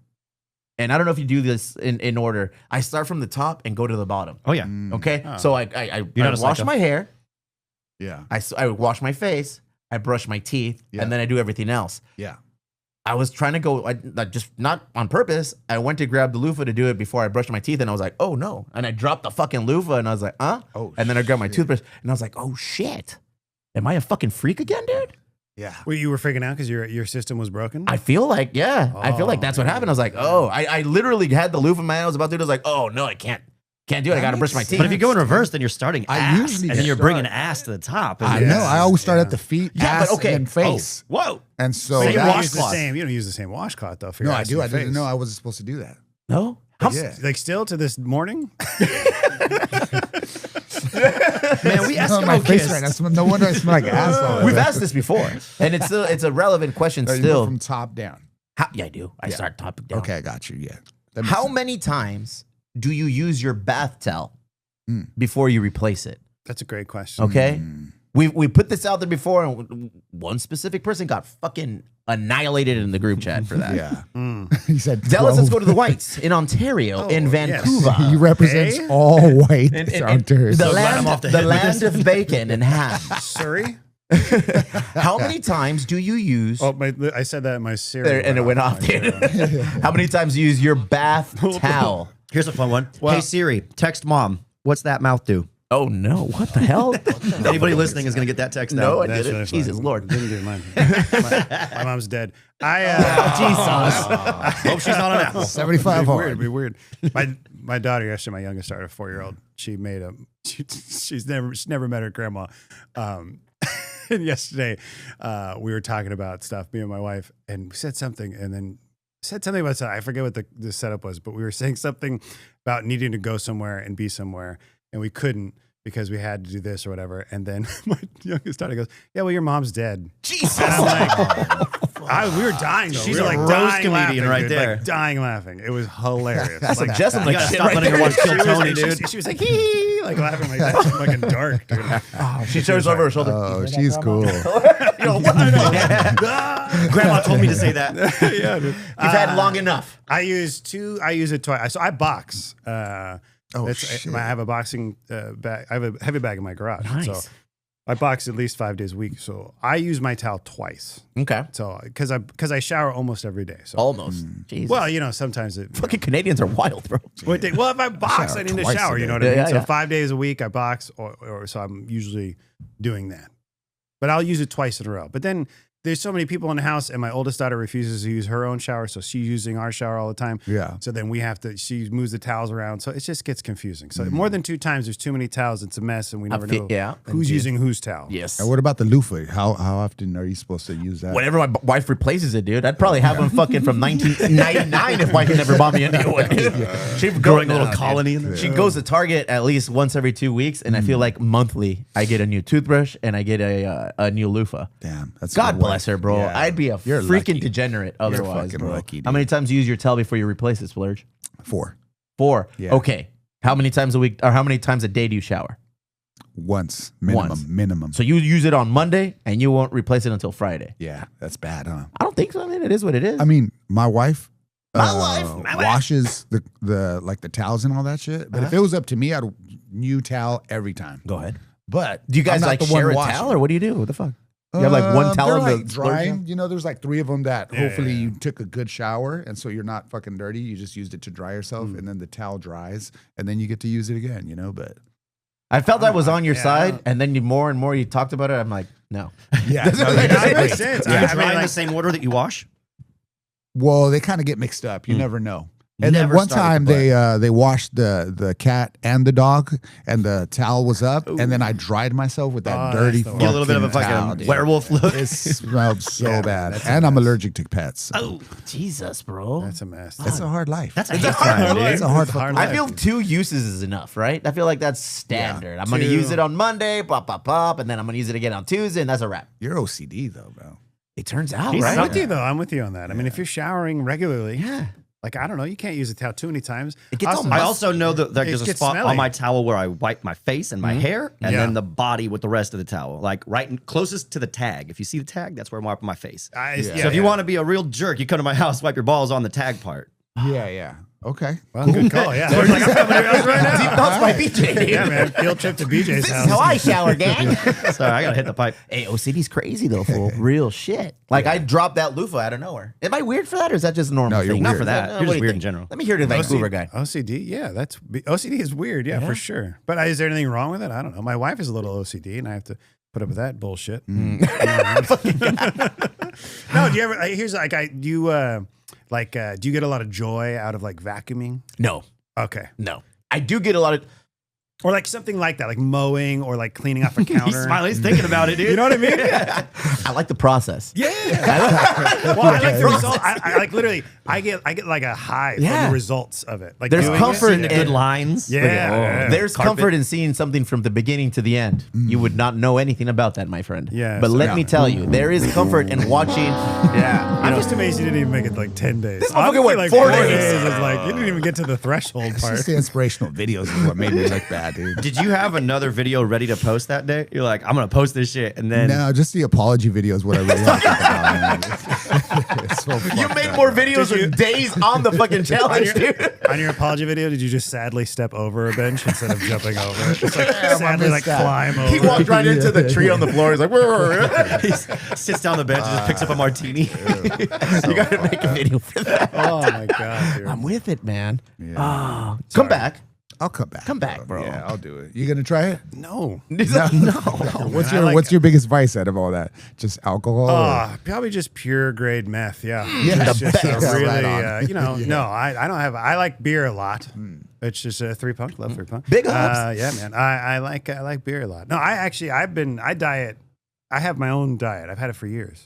And I don't know if you do this in order. I start from the top and go to the bottom. Oh yeah. Okay? So I not a wash psycho. my hair. Yeah. I wash my face. I brush my teeth. Yeah. And then I do everything else. Yeah. I was trying to go, just not on purpose. I went to grab the loofah to do it before I brushed my teeth, and I was like, oh no. And I dropped the fucking loofah, and I was like, huh? Oh, and then I grabbed my shit. toothbrush, and I was like, oh shit. Am I a fucking freak again, dude? Yeah. Well, you were freaking out because your system was broken. I feel like, yeah. I feel like that's what happened. I was like, oh, I literally had the loofah in my hand. I was about to do it. I was like, oh no, I can't do it. I got to brush my teeth. But if you go in reverse, then you're starting I ass, usually and then you're start- bringing ass to the top. I And know. it's- I always start at the feet, Yeah, but ass, okay. and face. Whoa. And so But you Same don't that- use the washcloth. same. You don't use the same washcloth though. For No, your I ass do. and I your didn't face. know I wasn't supposed to do that. no? How, Yeah. Like still to this morning. Man, we Smell my Eskimo face right now. kissed. No wonder I smell like asshole. We've asked this before, and it's a relevant question Oh, you go still. from top down. Yeah, I do. I start topic down. Okay, I got you. Yeah. That makes How sense. many times do you use your bath towel Mm. before you replace it? That's a great question. Okay. We put this out there before, and one specific person got fucking annihilated in the group chat for that. Yeah. Mm. He said, Dallas, let's 12. go to the whites in Ontario, in yes. Vancouver. He represents Okay. all white And Ontario. the glad I'm off the the head with land of bacon and ham. Surrey. How many times do you use? Oh, I said that in my series. There, and it went off, dude. How many times do you use your bath towel? Here's a fun one. Well- Hey Siri, text mom. What's that mouth do? Oh no! What the hell? Anybody listening is gonna get that text No, out. I That's didn't. really funny. Jesus Lord. Didn't do mine. My mom's dead. Hope she's not on Apple. 75 It'd hard. be weird. My daughter yesterday, my youngest daughter, 4-year-old, she made a. She's never met her grandma. And yesterday, we were talking about stuff, me and my wife, and we said something, and then said something about I forget what the setup was, but we were saying something about needing to go somewhere and be somewhere, and we couldn't because we had to do this or whatever. And then my youngest daughter goes, "Yeah, well, your mom's dead." Jesus! And I'm like, we were dying. Though. She's we were a like roast dying comedian laughing, right dude, there. like dying laughing. It was hilarious. That's like, like Jessamine You like gotta shit stop right letting her there. watch Kill Tony, dude. She was like, hee, like laughing like that's fucking dark, dude. She turns over her shoulder. Oh, she's cool. Grandma told me to say that. Yeah, dude. You've had long enough. I use it twice. So I box. Oh, shit. I have a boxing bag. I have a heavy bag in my garage. Nice. So I box at least 5 days a week. So I use my towel twice. Okay. So because I shower almost every day. So Almost. Jesus. well, sometimes it. fucking Canadians are wild, bro. Well, if I box, shower I need to twice shower. a You know day. what I mean? Yeah, So yeah. 5 days a week I box, or so I'm usually doing that. But I'll use it twice in a row. But then there's so many people in the house, and my oldest daughter refuses to use her own shower, so she's using our shower all the time. Yeah. So then she moves the towels around, so it just gets confusing. So more than 2 times, there's too many towels. It's a mess, and we never know who's using whose towel. Yes. And what about the loofah? How often are you supposed to use that? Whenever my wife replaces it, dude, I'd probably have them fucking from 1999 if wife never bought me a new one. She'd Growing a little colony in there. She goes to Target at least once every 2 weeks, and I feel like monthly I get a new toothbrush and I get a new loofah. Damn, that's God good work. bless her, bro. Yeah. I'd be a You're freaking lucky. degenerate otherwise, fucking bro. lucky, How dude. many times do you use your towel before you replace it, Splurge? 4. 4. Yeah. Okay. How many times a week or how many times a day do you shower? once Once. minimum. So you use it on Monday and you won't replace it until Friday. Yeah, that's bad, huh? I don't think so. I mean, it is what it is. I mean, my wife My washes the like the towels and all that shit. But if it was up to me, I'd new towel every time. Go ahead. But Do you guys I'm not like the one share a washing. towel or what do you do? What the fuck? You have like one towel They're in like the drying. You know, there's like 3 of them that hopefully yeah. you took a good shower, and so you're not fucking dirty. You just used it to dry yourself, and then the towel dries, and then you get to use it again. You know, but I felt I was on your Yeah, I side, don't- and then more and more you talked about it. I'm like, no. yeah, That makes sense. Do you I dry mean, in the like, same order that you wash? well, they kind of get mixed up. You never know. And Never then one start time with the they washed the cat and the dog, and the towel was up, and then I dried myself with that Oh, dirty. that's the Get a little bit of a fucking towel, fucking dude. werewolf look. It smelled so Yeah, bad, that's and I'm allergic to pets. Oh, Jesus, bro. that's a mess. It's a hard life. That's a hate crime, dude. It's a hard fucking I life. feel 2 uses is enough, right? I feel like that's standard. I'm going to 2. use it on Monday, pop, pop, pop, and then I'm going to use it again on Tuesday, and that's a wrap. You're OCD though, bro. It turns out, He's right? I'm with you though. I'm with you on that. I mean, if you're showering regularly, Yeah. like I don't know, you can't use a towel too many times. It gets all I also know that It there's a gets spot smelly. on my towel where I wipe my face and my hair, and Yeah. then the body with the rest of the towel, like closest to the tag. If you see the tag, that's where I'm wiping my face. So if you want to be a real jerk, you come to my house, wipe your balls on the tag part. Yeah. Okay. well, good call. Yeah, Like, I'm coming to your house right now. Deep thoughts by BJ, dude. yeah, man. Field trip to BJ's This house. is how I shower, gang. Sorry, I gotta hit the pipe. Hey, OCD's crazy though, fool. Real shit. Like I dropped that loofah out of nowhere. Am I weird for that, or is that just a normal No, you're thing? weird. Not for that. What You're do just you weird think? in general. Let me hear the Vancouver guy. OCD, yeah, OCD is weird, yeah, for sure. But is there anything wrong with it? I don't know. My wife is a little OCD, and I have to put up with that bullshit. No, do you ever? Here's like do you get a lot of joy out of like vacuuming? No, Okay, no. I do get a lot of. or like something like that, like mowing or like cleaning off a counter. He's smiling. He's thinking about it, dude. You know what I mean? I like the process. Yeah. Well, I like the result. I like literally. I get like a high from Yeah. the results of it. Like There's doing comfort it. in Good lines. Yeah. There's Carpet. comfort in seeing something from the beginning to the end. You would not know anything about that, my friend. Yeah, But so- let me tell you, there is comfort in watching. Yeah. I'm just amazed you didn't even make it like 10 days. This motherfucker Honestly, went like 4 4 days. days is like you didn't even get to the threshold It's part. just the inspirational videos is what made me look bad, dude. Did you have another video ready to post that day? You're like, I'm gonna post this shit, and then No, just the apology video is what I really like about, man. It's so You fucked made up, more bro. videos in days on the fucking challenge, dude. On your apology video, did you just sadly step over a bench instead of jumping over it? Just like I sadly like missed that. climb over. He walked right into the tree on the floor. He's like, he sits down on the bench and just picks up a martini. you got to make a video for that. Oh my god, dude. I'm with it, man. Yeah. Oh, come back. I'll come back. Come back, bro. Yeah, I'll do it. You gonna try it? No. He's like, no. What's man, I your like What's it. your biggest vice out of all that? Just alcohol? or- Probably just pure grade meth. Yeah. Yeah, It's just the best. really, Right on. no, I don't have, I like beer a lot. It's just a 3-punk, love 3-punk. Big ups. Yeah, man. I like beer a lot. No, I diet. I have my own diet. I've had it for years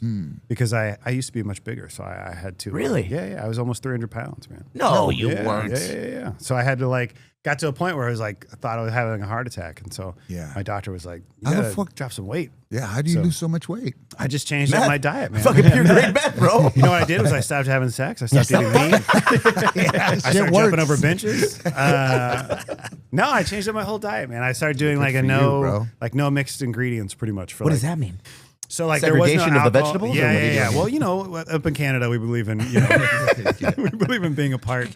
because I used to be much bigger. So I had to. Really? Yeah. I was almost 300 pounds, man. No, you yeah, weren't. Yeah. So I had to got to a point where I was like, I thought I was having a heart attack. And so Yeah. my doctor was like, you How the gotta fuck- drop some weight. Yeah. How do you lose so much weight? I just changed up my diet, man. Fucking pure grade meth, bro. You know what I did was I stopped having sex. I stopped eating meat. I started jumping over benches. No, I changed up my whole diet, man. I started doing like for you, bro. no mixed ingredients, pretty much. For What like, does that mean? So like there was no Segregation of the alcohol. vegetables, or Yeah, what are you yeah. doing? Well, you know, up in Canada, we believe in we believe in being apart.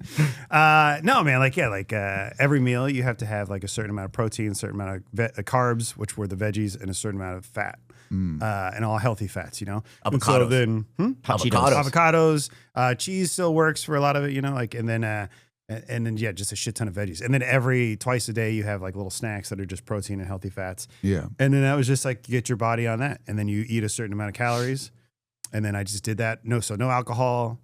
No, man, every meal you have to have like a certain amount of protein, certain amount of carbs, which were the veggies, and a certain amount of fat, and all healthy fats. You know, And so Avocados. then Avocados. cheese still works for a lot of it. You know, like and then yeah, just a shit ton of veggies, and then twice a day you have like little snacks that are just protein and healthy fats. Yeah. And then that was just like you get your body on that, and then you eat a certain amount of calories, and then I just did that. No alcohol.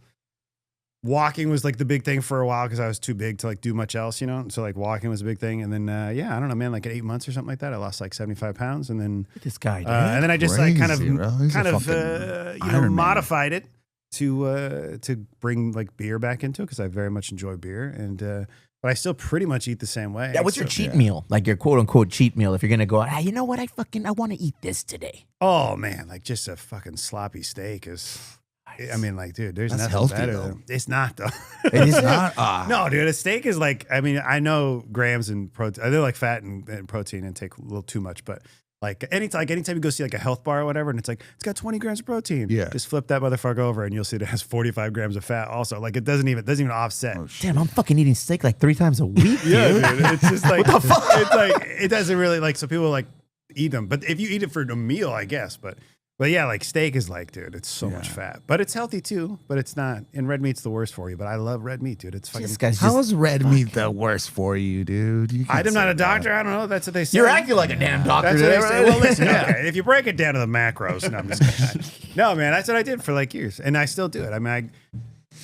Walking was like the big thing for a while because I was too big to like do much else, you know. So like walking was a big thing, and then yeah, I don't know, man. Like at 8 months or something like that, I lost like 75 pounds, and then This guy, dude. and then I just like Crazy, bro. He's a fucking Iron Man. modified it to bring like beer back into it because I very much enjoy beer, and but I still pretty much eat the same way. Yeah, what's your So- cheat meal? Like your quote unquote cheat meal. If you're gonna go, you know what? I want to eat this today. Oh man, like just a fucking sloppy steak is I mean, like, dude, there's That's nothing healthy, better. though. It's not though. It is not. No, dude, a steak is like. I mean, I know grams and protein. I know like fat and protein intake a little too much, but like anytime you go see like a health bar or whatever, and it's like it's got 20 grams of protein. Yeah. Just flip that motherfucker over, and you'll see it has 45 grams of fat. Also, like it doesn't even offset. Oh, Damn, I'm fucking eating steak like 3 times a week, Yeah, dude. dude. It's just like it's like it doesn't really like. So people like eat them, but if you eat it for a meal, I guess. But yeah, like steak is like, dude, it's so much fat, but it's healthy too. But it's not. And red meat's the worst for you. But I love red meat, dude. It's fucking. This guy's How just, is red meat the worst for you, dude? You can't I'm not say a doctor. I don't know. That's what they say. you're acting like a damn doctor. That's what they say. Right? Well, listen. Okay, if you break it down to the macros, no, I'm just kidding. No, man, that's what I did for like years, and I still do it. I mean,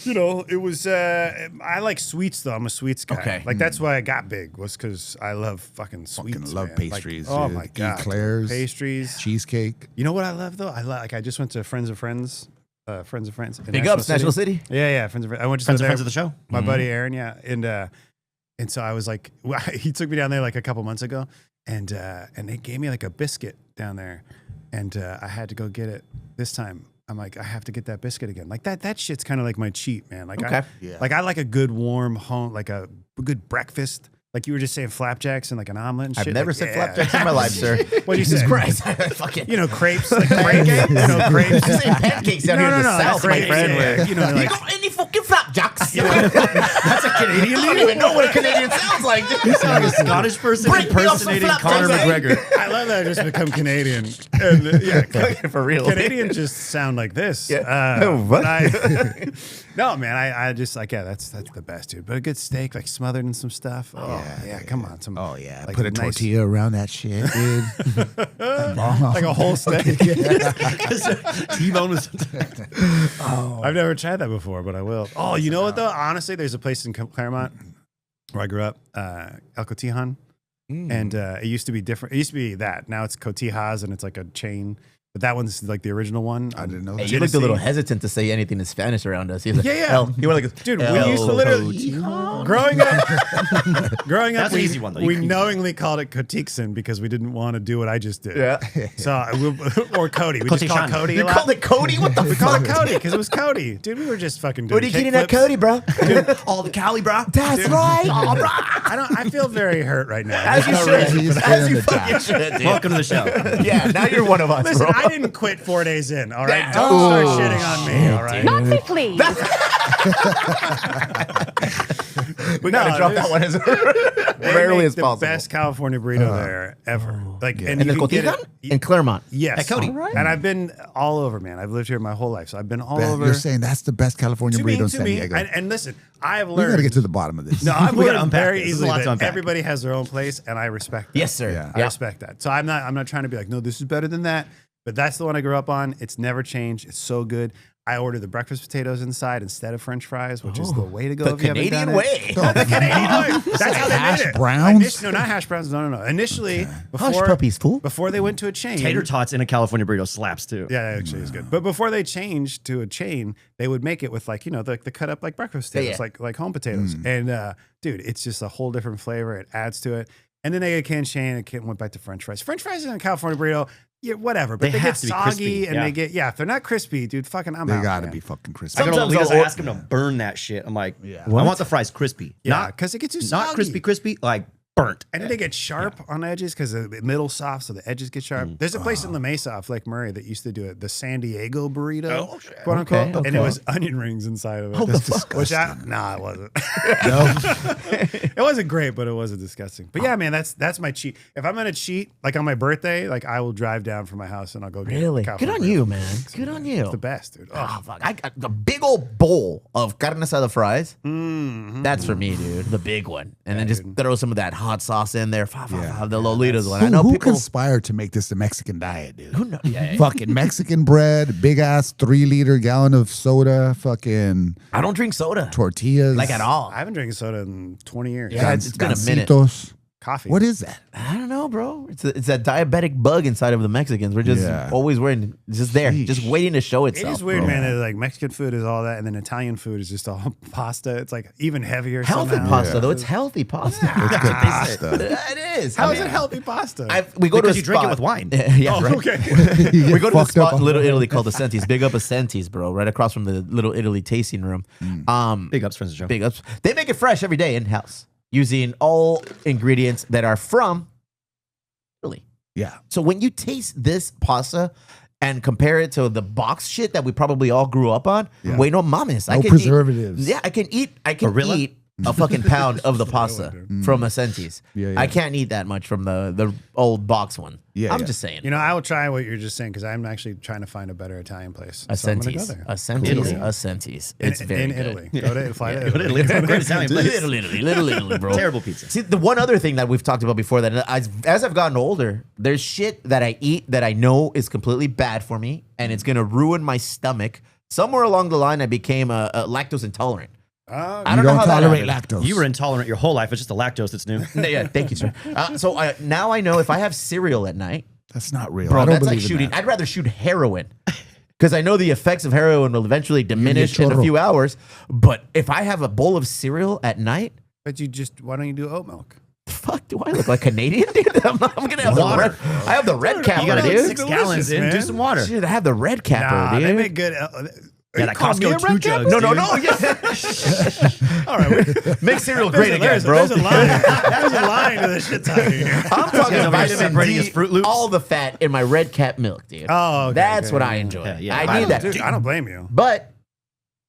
it was. I like sweets though. I'm a sweets guy. Okay. Like that's why I got big was because I love fucking sweets. Fucking love man. pastries. Like, oh dude. my god, Eclairs, pastries, cheesecake. You know what I love though? I just went to Friends of Friends. Friends of Friends. in Big ups, National City. Yeah, Friends of Friends. I went to Friends of the show. my buddy Aaron, yeah, and so I was like, he took me down there like a couple months ago, and they gave me like a biscuit down there, and I had to go get it this time. I'm like, I have to get that biscuit again. Like that shit's kind of like my cheat, man. Like Okay. I like a good warm home, like a good breakfast. Like you were just saying flapjacks and like an omelet and shit. I've never like, said flapjacks in my life, sir. What do you Jesus say? Christ. Fucking. Crepes, like pancakes. Crepes. You say pancakes down here in the South, my crepes, friend. yeah. You like, got any fucking flapjacks? that's a Canadian. I don't even know what a Canadian sounds like. You sound like a Scottish person Break me off some impersonating flapjacks, Conor eh? McGregor. I love that I just become Canadian. And, For real. Canadians just sound like this. Yeah. But no, man, I just like, that's the best, dude. But a good steak, like smothered in some stuff. Oh, yeah, come on. Oh yeah, like put a nice- tortilla around that shit, dude. Like a whole steak. T-bone was. I've never tried that before, but I will. Oh, you know what though? Honestly, there's a place in Claremont where I grew up, El Cotijan. And it used to be different. It used to be that. Now it's Cotijas and it's like a chain. But that one's like the original one. I didn't know. Hey, that. you looked a little hesitant to say anything in Spanish around us. He was like, Yeah. You were like, Dude, we used to literally growing up. That's an easy one, though. We knowingly called it Cotixen because we didn't want to do what I just did. Yeah. So or Cody. We just called Cotijan. Cody. You a lot. called it Cody? What the We fuck? called it Cody because it was Cody. Dude, we were just fucking doing What are you getting at kickflips. Cody, bro? All the Cali, bro. That's right. Oh, bro. I feel very hurt right now. As you There's no should. reason. As you fucking should, dude. Welcome to the show. Yeah, now you're one of us, Listen, bro. I didn't quit 4 days in, all right? Yeah. Don't start shitting on me, all right? Nazi, please. We gotta No, drop this- that one as They rarely make as the possible. best California burrito there ever. Like, and And the you can get Cotijan? it- In Claremont. Yes. At Cody. And I've been all over, man. I've lived here my whole life. So I've been all That- over. You're saying that's the best California to me, burrito in to San me. Diego. And listen, I have We learned. gotta get to the bottom of this. No, I've We gotta learned unpack very this. There's a easily lot to that unpack. everybody has their own place, and I respect that. Yes, sir. Yeah. I respect that. So I'm not trying to be like, no, this is better than that. But that's the one I grew up on. It's never changed. It's so good. I ordered the breakfast potatoes inside instead of French fries, which is the way to go. The if you haven't Canadian done it. way. The Canadian way. That's how they Hash made it. browns? No, not hash browns. No. Initially, Hush before puppies, fool. before they went to a chain, Tater tots in a California burrito slaps too. yeah, that actually is good. But before they changed to a chain, they would make it with like, the cut up like breakfast potatoes, Yeah. like home potatoes. And dude, it's just a whole different flavor. It adds to it. And then they get a canned chain and went back to French fries. French fries in a California burrito, yeah, whatever. But They they have get to be soggy crispy, and yeah. they get, if they're not crispy, dude, fucking I'm They out. gotta man. be fucking crispy. I go to Sometimes Lolitas, I'll I ask them to burn that shit. I'm like, I want the fries crispy. Yeah, Not, because it gets too not soggy. crispy, like burnt. And then they get sharp on the edges because the middle's soft, so the edges get sharp. There's a place in La Mesa off Lake Murray that used to do it, the San Diego burrito, quote unquote, Okay. and it was onion rings inside of it. That's disgusting. It wasn't. No? It wasn't great, but it wasn't disgusting. But yeah, man, that's my cheat. If I'm gonna cheat, like on my birthday, like I will drive down from my house and I'll go get Really? California Good on burrito. you, man. Good on you. It's the best, dude. Oh, fuck. I got the big old bowl of carne asada fries. That's for me, dude. The big one. And then just throw some of that hot sauce in there. The Lolitas one. I know Who people. conspired to make this the Mexican diet, dude? Who know? Yeah, Fucking Mexican bread, big ass 3-liter gallon of soda, fucking I don't drink soda. tortillas. Like at all. I haven't drinking soda in 20 years. Yeah, it's been a minute. Gancitos. coffee. What is that? I don't know, bro. It's that diabetic bug inside of the Mexicans. We're just always wearing, just there, just waiting to show itself. It is weird, bro. man. That, like Mexican food is all that, and then Italian food is just all pasta. It's like even heavier. Healthy somehow. pasta, though. It's healthy pasta. It's good pasta. It is. How is it healthy pasta? We go to a Because you drink it spot- with wine. Yeah, right. Okay. We go to the fucked up spot in on Little the- Italy called the Sentis. Big up a Sentis, bro. Right across from the Little Italy tasting room. Big ups, friends of Joe. Big ups. They make it fresh every day in house using all ingredients that are from Italy. Yeah. So when you taste this pasta and compare it to the box shit that we probably all grew up on, wait, no mames. No preservatives. I can eat a fucking pound of the pasta from a Sentis. Yeah. I can't eat that much from the old box one. Yeah, I'm yeah. just saying. You know, I will try what you're just saying because I'm actually trying to find a better Italian place. A So I'm gonna go Sentis. there. A Sentis. Italy. A Sentis. In, It's very in good. Italy. Go to fly to Go to Italy. Italy. It's a great Italian place. Little Italy, bro. Terrible pizza. See, the one other thing that we've talked about before that as I've gotten older, there's shit that I eat that I know is completely bad for me and it's going to ruin my stomach. Somewhere along the line, I became a lactose intolerant. I You don't know don't how that tolerate happened. lactose. You were intolerant your whole life. It's just the lactose that's new. Yeah, thank you, sir. So now I know if I have cereal at night, That's not real. bro, I don't that's like believe in shooting. that. I'd rather shoot heroin. Because I know the effects of heroin will eventually diminish in a churro. few hours. But if I have a bowl of cereal at night, But why don't you do oat milk? fuck, do I look like Canadian, dude? I'm gonna have Water, the red. I have the red capper, You got to dude. put 6 gallons in. man. Do some water. Dude, I have the red capper, Nah, dude. they make good. Yeah, that Costco 2 jugs. no, no, dude. no. Yeah. All right, Make cereal great again, there's, bro. There's a line. There's a line to the shit talking here. I'm talking Yeah, about over here vitamin separating D, his Fruit Loops. all the fat in my red cap milk, dude. Oh, okay, That's okay, what yeah, I yeah. enjoy. Yeah, I need that. Dude, I don't blame you. But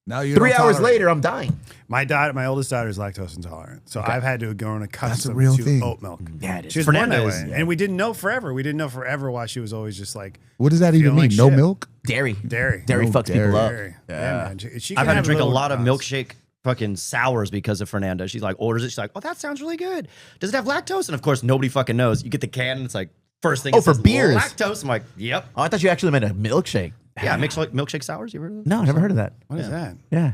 Now you 3 don't hours tolerate later, I'm dying. My oldest daughter is lactose intolerant, so I've had to go on accustomed real to thing. oat milk. Yeah, it is. She was born that Fernando way, is- and we didn't know forever. We didn't know forever why she was always just like What does that even Feeling mean? like No shit. milk? Dairy. dairy. Dairy No fucks dairy. people up. Dairy. Yeah, man. She I've can had to have drink a little lot of cause. milkshake fucking sours because of Fernanda. She's like, orders it. She's like, oh, that sounds really good. Does it have lactose? And of course, nobody fucking knows. You get the can and it's like, first thing Oh, it for says, beers. lactose. I'm like, yep. Oh, I thought you actually meant a milkshake. Yeah, milkshake sours. You ever heard of them? No, never heard of that. What is that? Yeah.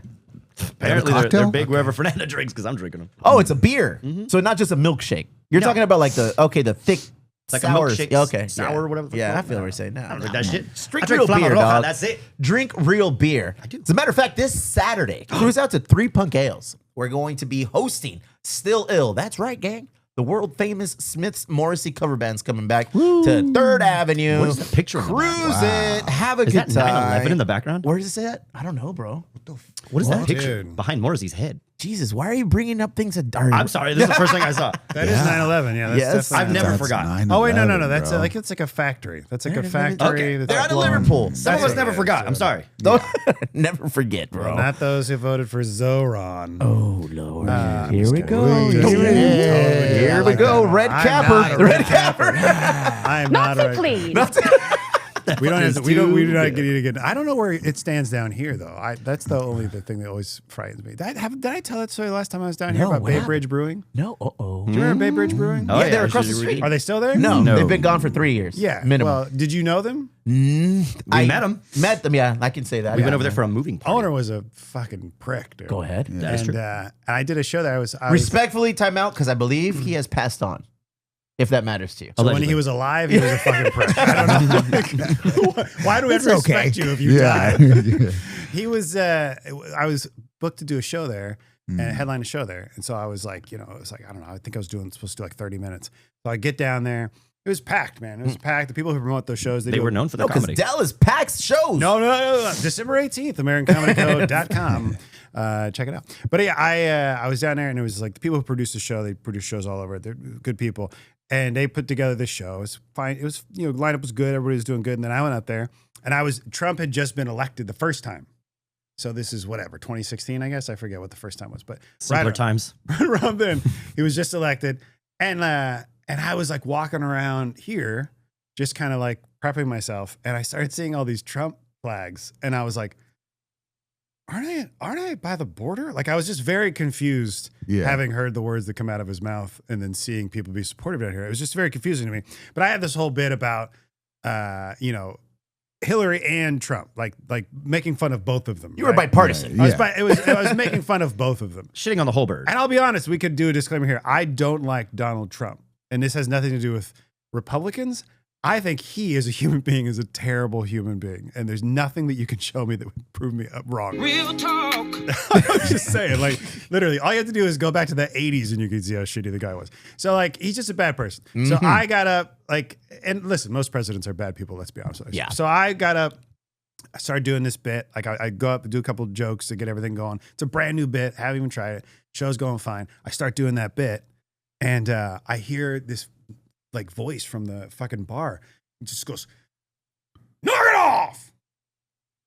Apparently, they're cocktail? big wherever Fernanda drinks because I'm drinking them. Oh, it's a beer. So not just a milkshake. You're No. talking about like the thick It's like sours. a milkshake Yeah, okay. sour or whatever. the Yeah, I fuck. feel what you're saying. No, I don't drink that shit. Drink I drink real Flama beer, Roja, dog. That's it. Drink real beer. I do. As a matter of fact, this Saturday, cruise out to 3 Punk Ales. We're going to be hosting Still Ill. That's right, gang. The world famous Smiths Morrissey cover band's coming back to 3rd Avenue. What is the picture in the Cruise back? it. Have a Is good that time. 9/11 in the background? Where is it at? I don't know, bro. What is that picture Dude. behind Morrissey's head? Jesus, why are you bringing up things that are... I'm sorry. This is the first thing I saw. That is 9/11. Yeah, that's Yes. definitely. I've never That's forgotten. 9/11, Oh wait, no. That's bro. like it's like a factory. That's like a Okay. factory. that's They're like out of blowing- Liverpool. Some of That's us never what it forgot. is. I'm sorry. Don't never forget, bro. Not those who voted for Zoran. Oh, Lord. I'm Here just we kidding. go. Just Here we kidding. go. Totally Here I we like go. that. Red I'm capper. not a Red capper. I am not a red Please. We don't have to, is we too do not good. get to get. I don't know where it stands down here though. That's the only thing that always frightens me. Did I tell that story last time I was down here No, about what Bay happened? Bridge Brewing? No. Uh-oh. Do you remember Bay Bridge Brewing? Oh, Yeah, they're yeah, across the we street. Are they still there? No, No. they've been gone for 3 years. Yeah. Minimum. Well, did you know them? I met 'em. Met them, yeah. I can say that. We yeah. went over there for a moving party. Owner was a fucking prick, dude. Go ahead. That is And true. I did a show there. I was Respectfully, time out, because I believe he has passed on, if that matters to you. So when Allegedly. he was alive, he was a fucking prick. I don't know. Why do we have to It's okay. respect you if you Yeah. die? He was. I was booked to do a show there and headline a show there, and so I was like, it was like I don't know. I think I was supposed to do like 30 minutes. So I get down there. It was packed, man. It was packed. The people who promote those shows, They do were known for their No, because comedy. Dallas packs shows. No. December 18th, AmericanComedyCode.com. Check it out. But yeah, I was down there and it was like the people who produce the show, they produce shows all over. They're good people. And they put together this show. It was fine. It was, lineup was good. Everybody was doing good. And then I went out there and Trump had just been elected the first time. So this is whatever, 2016, I guess. I forget what the first time was, but Simpler times. right around then, he was just elected. And I was like walking around here, just kind of like prepping myself. And I started seeing all these Trump flags. And I was like, aren't I by the border? Like I was just very confused having heard the words that come out of his mouth and then seeing people be supportive down here. It was just very confusing to me. But I had this whole bit about, Hillary and Trump, like making fun of both of them. You were bipartisan. Right. I was making fun of both of them. Shitting on the whole bird. And I'll be honest, we could do a disclaimer here. I don't like Donald Trump. and this has nothing to do with Republicans. I think he, as a human being, is a terrible human being, and there's nothing that you can show me that would prove me wrong. Real talk. I'm just saying, like, literally, all you have to do is go back to the 80s, and you can see how shitty the guy was. So, like, he's just a bad person. So I got up, like, and listen, most presidents are bad people. Let's be honest with you. Yeah. So I got up. I started doing this bit. Like, I go up and do a couple of jokes to get everything going. It's a brand new bit. Haven't even tried it. Show's going fine. I start doing that bit, and I hear this like voice from the fucking bar. It just goes, knock it off.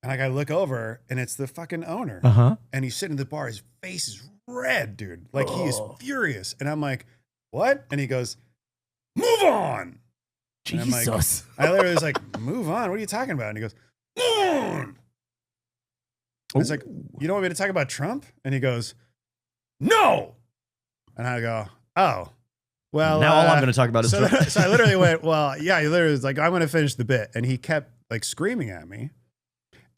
And like I look over, and it's the fucking owner. And he's sitting at the bar. His face is red, dude. Like he is furious. And I'm like, what? And he goes, move on. And I'm like, I literally was like, move on? What are you talking about? And he goes, move on. I was like, you don't want me to talk about Trump? And he goes, no. And I go, oh. Well, now all I'm going to talk about is Trump. So I literally went, well, yeah, he literally was like, I'm going to finish the bit. And he kept like screaming at me.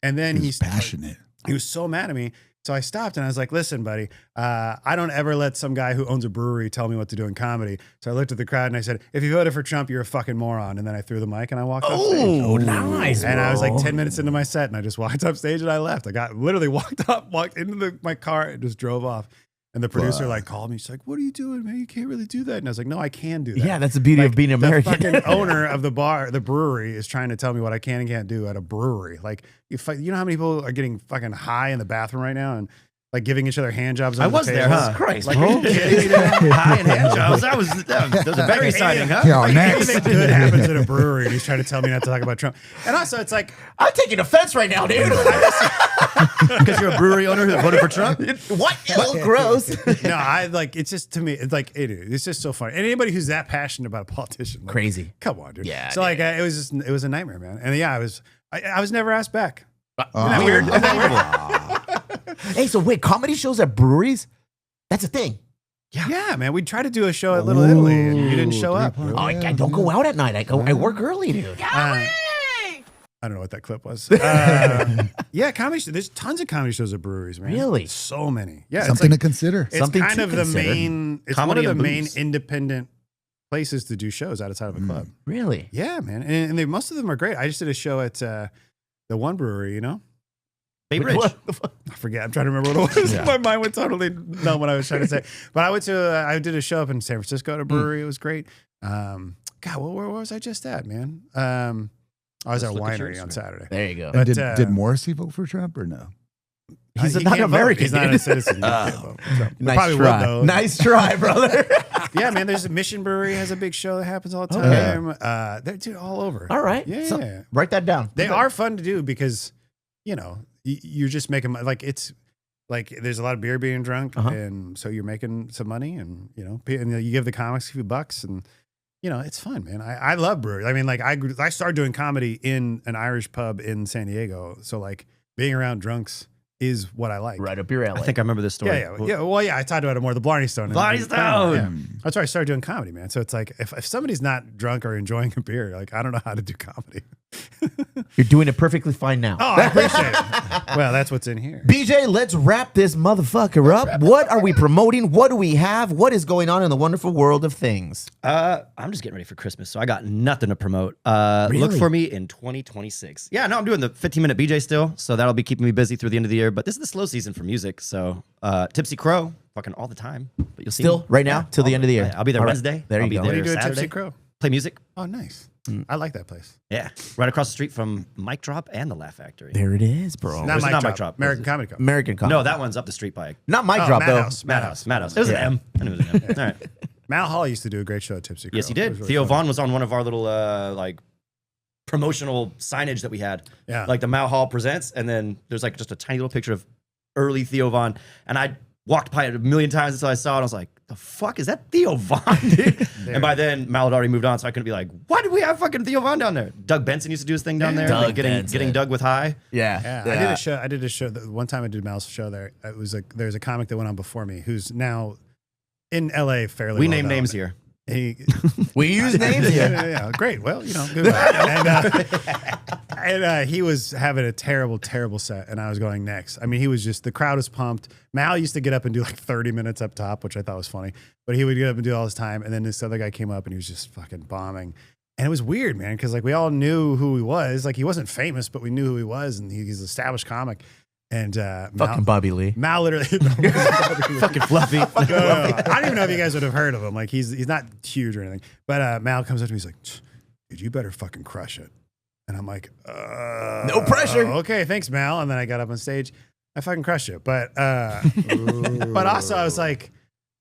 And then he's passionate. He was so mad at me. So I stopped and I was like, listen, buddy, I don't ever let some guy who owns a brewery tell me what to do in comedy. So I looked at the crowd and I said, if you voted for Trump, you're a fucking moron. And then I threw the mic and I walked off stage. Oh, nice. And I was like 10 minutes into my set and I just walked up stage and I left. I got literally walked into my car and just drove off. And the producer like called me. She's like, what are you doing, man? You can't really do that. And I was like, no, I can do that. Yeah, that's the beauty of being American. The fucking owner of the brewery is trying to tell me what I can and can't do at a brewery. Like, you know how many people are getting fucking high in the bathroom right now and like giving each other hand jobs? I was there, huh? Christ, like, bro. are you kidding me? High and hand jobs. That was a very exciting, huh? Yeah, Like, next. anything good happens at a brewery and he's trying to tell me not to talk about Trump. And also, it's like, I'm taking offense right now, dude. Because you're a brewery owner who voted for Trump? What? Ew, gross. no, I like, it's just, to me, it's like, it's just so funny. And anybody who's that passionate about a politician, like, Crazy. come on, dude. Yeah, So like, it was a nightmare, man. And yeah, I was never asked back. Weird. Hey, so wait, comedy shows at breweries? That's a thing. Yeah, man. We tried to do a show at Little Italy and you didn't show up. Oh, I don't go out at night. I work early, dude. I don't know what that clip was. Yeah, comedy. There's tons of comedy shows at breweries, man. Really? So many. Yeah, Something to consider. It's Something kind to of consider. the main. It's Comedy one of the and main booze. independent places to do shows outside of a club. Really? Yeah, man. And most of them are great. I just did a show at the one brewery. You know, Bay Bridge. I forget. I'm trying to remember what it was. My mind went totally numb what I was trying to say. But I did a show up in San Francisco at a brewery. It was great. God, where was I just at, man? I was at a Look at winery yours, on man. Saturday. There you go. And But, did Morrissey vote for Trump or no? He's He not can't vote. American. He's not a dude. citizen. He can't vote. So, Nice probably try. would, though. Nice try, brother. Yeah, man. There's a Mission Brewery has a big show that happens all the Okay. time. They're dude, all over. All right. Yeah. So, write that down. They are fun to do because, you know, you're just making like it's like there's a lot of beer being drunk, and so you're making some money, and you know, and you give the comics a few bucks, and you know, it's fun, man. I love brewery. I mean, like I started doing comedy in an Irish pub in San Diego, so like being around drunks is what I like. Right up your alley. I think I remember this story. Yeah. Well, yeah, I talked about it more. The Blarney Stone. Blarney Stone. Yeah. That's why I started doing comedy, man. So it's like if somebody's not drunk or enjoying a beer, like I don't know how to do comedy. You're doing it perfectly fine now. Oh, I appreciate it. Well, that's what's in here. BJ, let's wrap this motherfucker up. What are we promoting? What do we have? What is going on in the wonderful world of things? I'm just getting ready for Christmas, so I got nothing to promote. Look Really? for me in 2026. Yeah, no, I'm doing the 15-minute BJ still, so that'll be keeping me busy through the end of the year. But this is the slow season for music, so Tipsy Crow, fucking all the time. But you'll see Still, me. right now, till the end of the year. Yeah, I'll be there All right. Wednesday. There I'll you be go. What do there you do at Saturday. Tipsy Crow? Play music. Oh, nice. I like that place. Yeah, right across the street from Mic Drop and the Laugh Factory. There it is, bro. Not Is it Mic not Drop. Mic Drop? American Comedy Club. American comedy. No, that one's up the street by Not my Oh, drop, though. Madhouse. Madhouse. Madhouse. It was an M. I knew it was an M. All right. Mal Hall used to do a great show at Tipsy Crow. Yes, he It did. was really Theo fun. Vaughn was on one of our little like promotional signage that we had. Yeah. Like the Mal Hall presents, and then there's like just a tiny little picture of early Theo Vaughn. And I walked by it a million times until I saw it. I was like, the fuck is that Theo Vaughn, dude? And by then Mal had already moved on, so I couldn't be like, why did we have fucking Theo Vaughn down there? Doug Benson used to do his thing down there, Doug like getting Benson. Doug with high. Yeah. Yeah, I did a show. One time I did Mal's show there. It was there's a comic that went on before me who's now in LA fairly. We well name known. names here. He, We use names yeah, here. yeah, yeah, great. Well, you know, good. And And he was having a terrible, terrible set, and I was going next. I mean, he was just, the crowd was pumped. Mal used to get up and do like 30 minutes up top, which I thought was funny, but he would get up and do it all this time. And then this other guy came up and he was just fucking bombing. And it was weird, man, because like we all knew who he was. Like he wasn't famous, but we knew who he was, and he's an established comic. And Fucking Bobby Lee. Mal literally, Fucking fluffy. I don't even know if you guys would have heard of him. Like he's not huge or anything. But Mal comes up to me, he's like, dude, you better fucking crush it. And I'm like, no pressure. Okay, thanks, Mal. And then I got up on stage. I fucking crushed it. But but also I was like,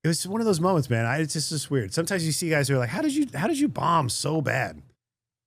it was one of those moments, man. It's just weird. Sometimes you see guys who are like, how did you bomb so bad?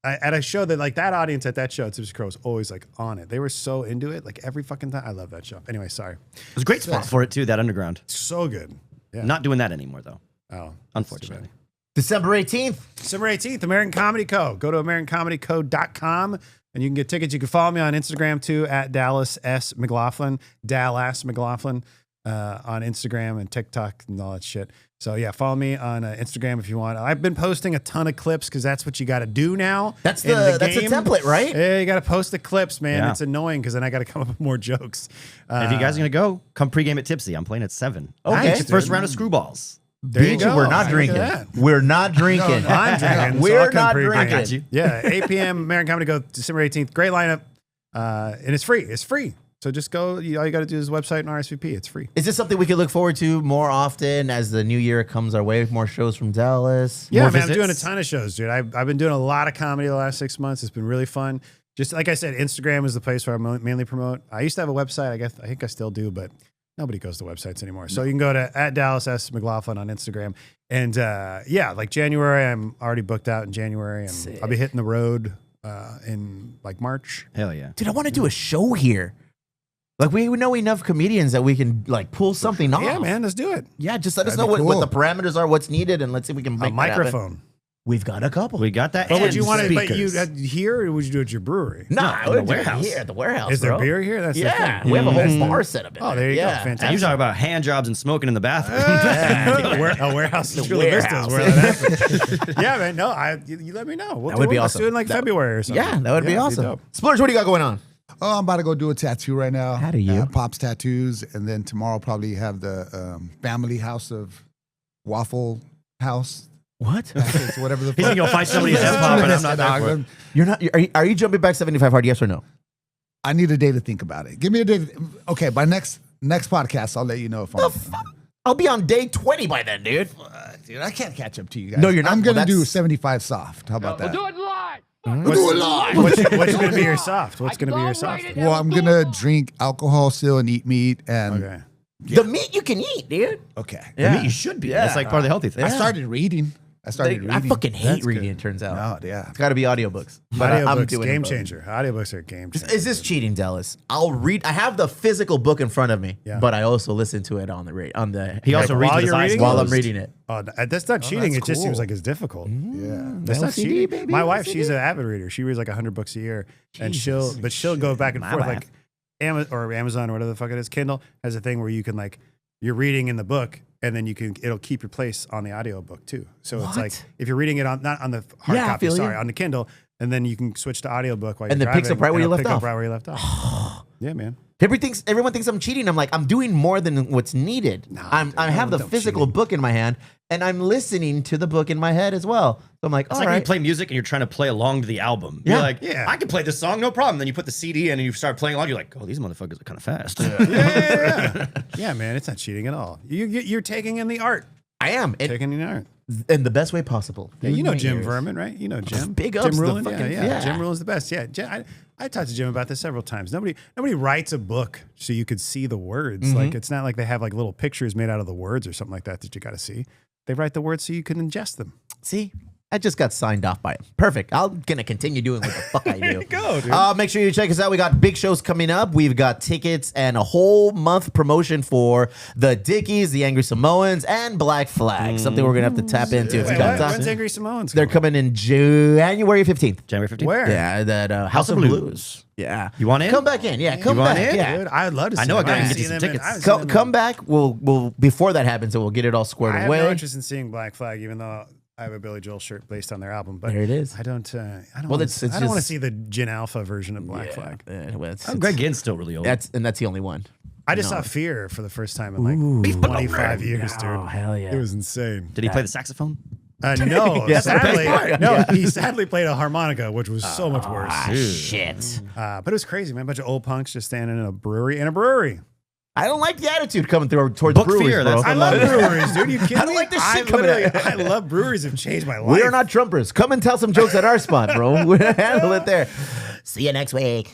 At a show that like that audience at that show, Tipsy Crow was always like on it. They were so into it, like every fucking time. I love that show. Anyway, sorry. It was a great spot for it too, that underground. So good. Yeah. Not doing that anymore though. Oh, unfortunately. December 18th. December 18th, American Comedy Co. Go to AmericanComedyCo.com and you can get tickets. You can follow me on Instagram too at Dallas S. McLaughlin, Dallas McLaughlin on Instagram and TikTok and all that shit. So yeah, follow me on Instagram if you want. I've been posting a ton of clips because that's what you got to do now. That's the template, right? Yeah, you got to post the clips, man. Yeah. It's annoying because then I got to come up with more jokes. If you guys are gonna go, come pregame at Tipsy. I'm playing at 7. Okay. Nice, First dude. round of screwballs. There you go. We're not Look at drinking. that. We're not drinking. No, I'm drinking. We're I'll come not pregame. drinking. I got you. Yeah, 8 p.m. American Comedy Go, December 18th. Great lineup. And it's free. It's free. So just go. All you got to do is website and RSVP. It's free. Is this something we could look forward to more often as the new year comes our way? More shows from Dallas? Yeah, more man, I'm visits? doing a ton of shows, dude. I've been doing a lot of comedy the last 6 months. It's been really fun. Just like I said, Instagram is the place where I mainly promote. I used to have a website. I think I still do, but nobody goes to websites anymore. So you can go to @Dallas S. McLaughlin on Instagram. And yeah, like January, I'm already booked out in January. And I'll be hitting the road in like March. Hell yeah. Dude, I want to do a show here. Like we know enough comedians that we can like pull something off. Yeah, man, let's do it. Yeah, just let us That'd know be what the cool. parameters are, what's needed, and let's see if we can make A that happen. microphone. We've got a couple. We got that. But would and you want to? But you speakers. here, or would you do it at your brewery? Nah, No, we're in the doing it warehouse. here at the warehouse. Is there bro. beer here? That's Yeah, the thing. we have a whole That's the- bar set up. In Oh, there you yeah. go. And Fantastic. you talk about hand jobs and smoking in the bathroom. A warehouse in Chula Vista is where warehouse. that happens. Yeah, man. No, you let me know. That would be Let's awesome. do it in like February or something. Yeah, that would be it'd awesome. dope. Splurge, what do you got going on? Oh, I'm about to go do a tattoo right now. How do you? Pops Tattoos. And then tomorrow probably have the family house of Waffle House. What? Pancakes, whatever the He's gonna go find somebody's hip hop, and I'm not there for it. You're not? Are you jumping back 75 hard? Yes or no? I need a day to think about it. Give me a day. Okay, by next podcast, I'll let you know if I'm. I'll be on day 20 by then, dude. Dude, I can't catch up to you guys. No, you're not. I'm Well, gonna do that's- 75 soft. How about that? Do it live. We'll do it live. What's going to be your soft? What's going to be your soft? Well, I'm gonna drink alcohol still and eat meat and Okay. The meat you can eat, dude. okay. Yeah. I mean, you should be. That's like part of the healthy thing. I started reading. I fucking hate That's reading. good. It turns out Oh yeah. it's got to be audiobooks. But I'm Audiobooks, doing game both. changer. Audiobooks are a game changer. Is this cheating, Dallas? I'll read. I have the physical book in front of me, Yeah. but I also listen to it on the. He also reads While with his you're eyes reading? while I'm closed. reading it. Oh, that's not cheating. that's It just seems cool. like it's difficult. Yeah. That's not LCD, cheating. baby, My wife, LCD. she's an avid reader. She reads like 100 books a year, and she'll go back and My forth. wife. Like Amazon or whatever the fuck it is, Kindle has a thing where you can like you're reading in the book, and then it'll keep your place on the audiobook too. So it's like What? if you're reading it on not on the hard Yeah, I copy, feel you. on the Kindle, and then you can switch to audiobook while And you're it picks driving, up right where and you it'll left pick up off. right where you left off. Yeah, man. Everyone thinks I'm cheating. I'm like, I'm doing more than what's needed. I have the don't physical cheat. book in my hand, and I'm listening to the book in my head as well. So I'm like, It's all like when you right. play music and you're trying to play along to the album. Yeah. You're like, Yeah. I can play this song, no problem. Then you put the CD in and you start playing along. You're like, oh, these motherfuckers are kind of fast. Yeah, man. It's not cheating at all. You're taking in the art. I am Taking in the art. in the best way possible. Yeah, you know My Jim ears. Verman, right? You know Jim. Big ups Jim the Rulin. fucking- Yeah. yeah. Jim Rulin's the best. Yeah. I talked to Jim about this several times. Nobody writes a book so you could see the words. Mm-hmm. Like it's not like they have like little pictures made out of the words or something like that you got to see. They write the words so you can ingest them. See, I just got signed off by it. Perfect. I'm gonna continue doing what the fuck I do. go, dude. Make sure you check us out. We got big shows coming up. We've got tickets and a whole month promotion for the Dickies, the Angry Samoans, and Black Flag. Something we're gonna have to tap into. If you got time. When's Angry Samoans? They're coming in January 15th. January 15th. Where? Yeah, that House of Blues. Yeah. You want in? Come back in. Yeah, come You want back. in? Yeah. Dude, I'd love to see I know a them. guy haven't can get you seen some them in- tickets. I haven't seen them in- Come back. We'll before that happens, so we'll get it all squared I have away. no interest in seeing Black Flag, even though I have a Billy Joel shirt based on their album, but There it is. I don't. I don't. Well, wanna, it's I don't want to just- see the Gin Alpha version of Black Flag. Greg Ginn's still really old. That's the only one. I just saw Fear for the first time in like 25 years, dude. Oh hell yeah! It was insane. Did he play the saxophone? No, Yes, sadly, that's no. He sadly played a harmonica, which was so much worse. Shit. But it was crazy, man. A bunch of old punks just standing in a brewery. I don't like the attitude coming through towards Book breweries, Fear, bro. that's I love breweries, dude. You kidding I don't me? like this shit coming out. I love breweries. Have changed my life. We are not Trumpers. Come and tell some jokes at our spot, bro. We'll handle it there. See you next week.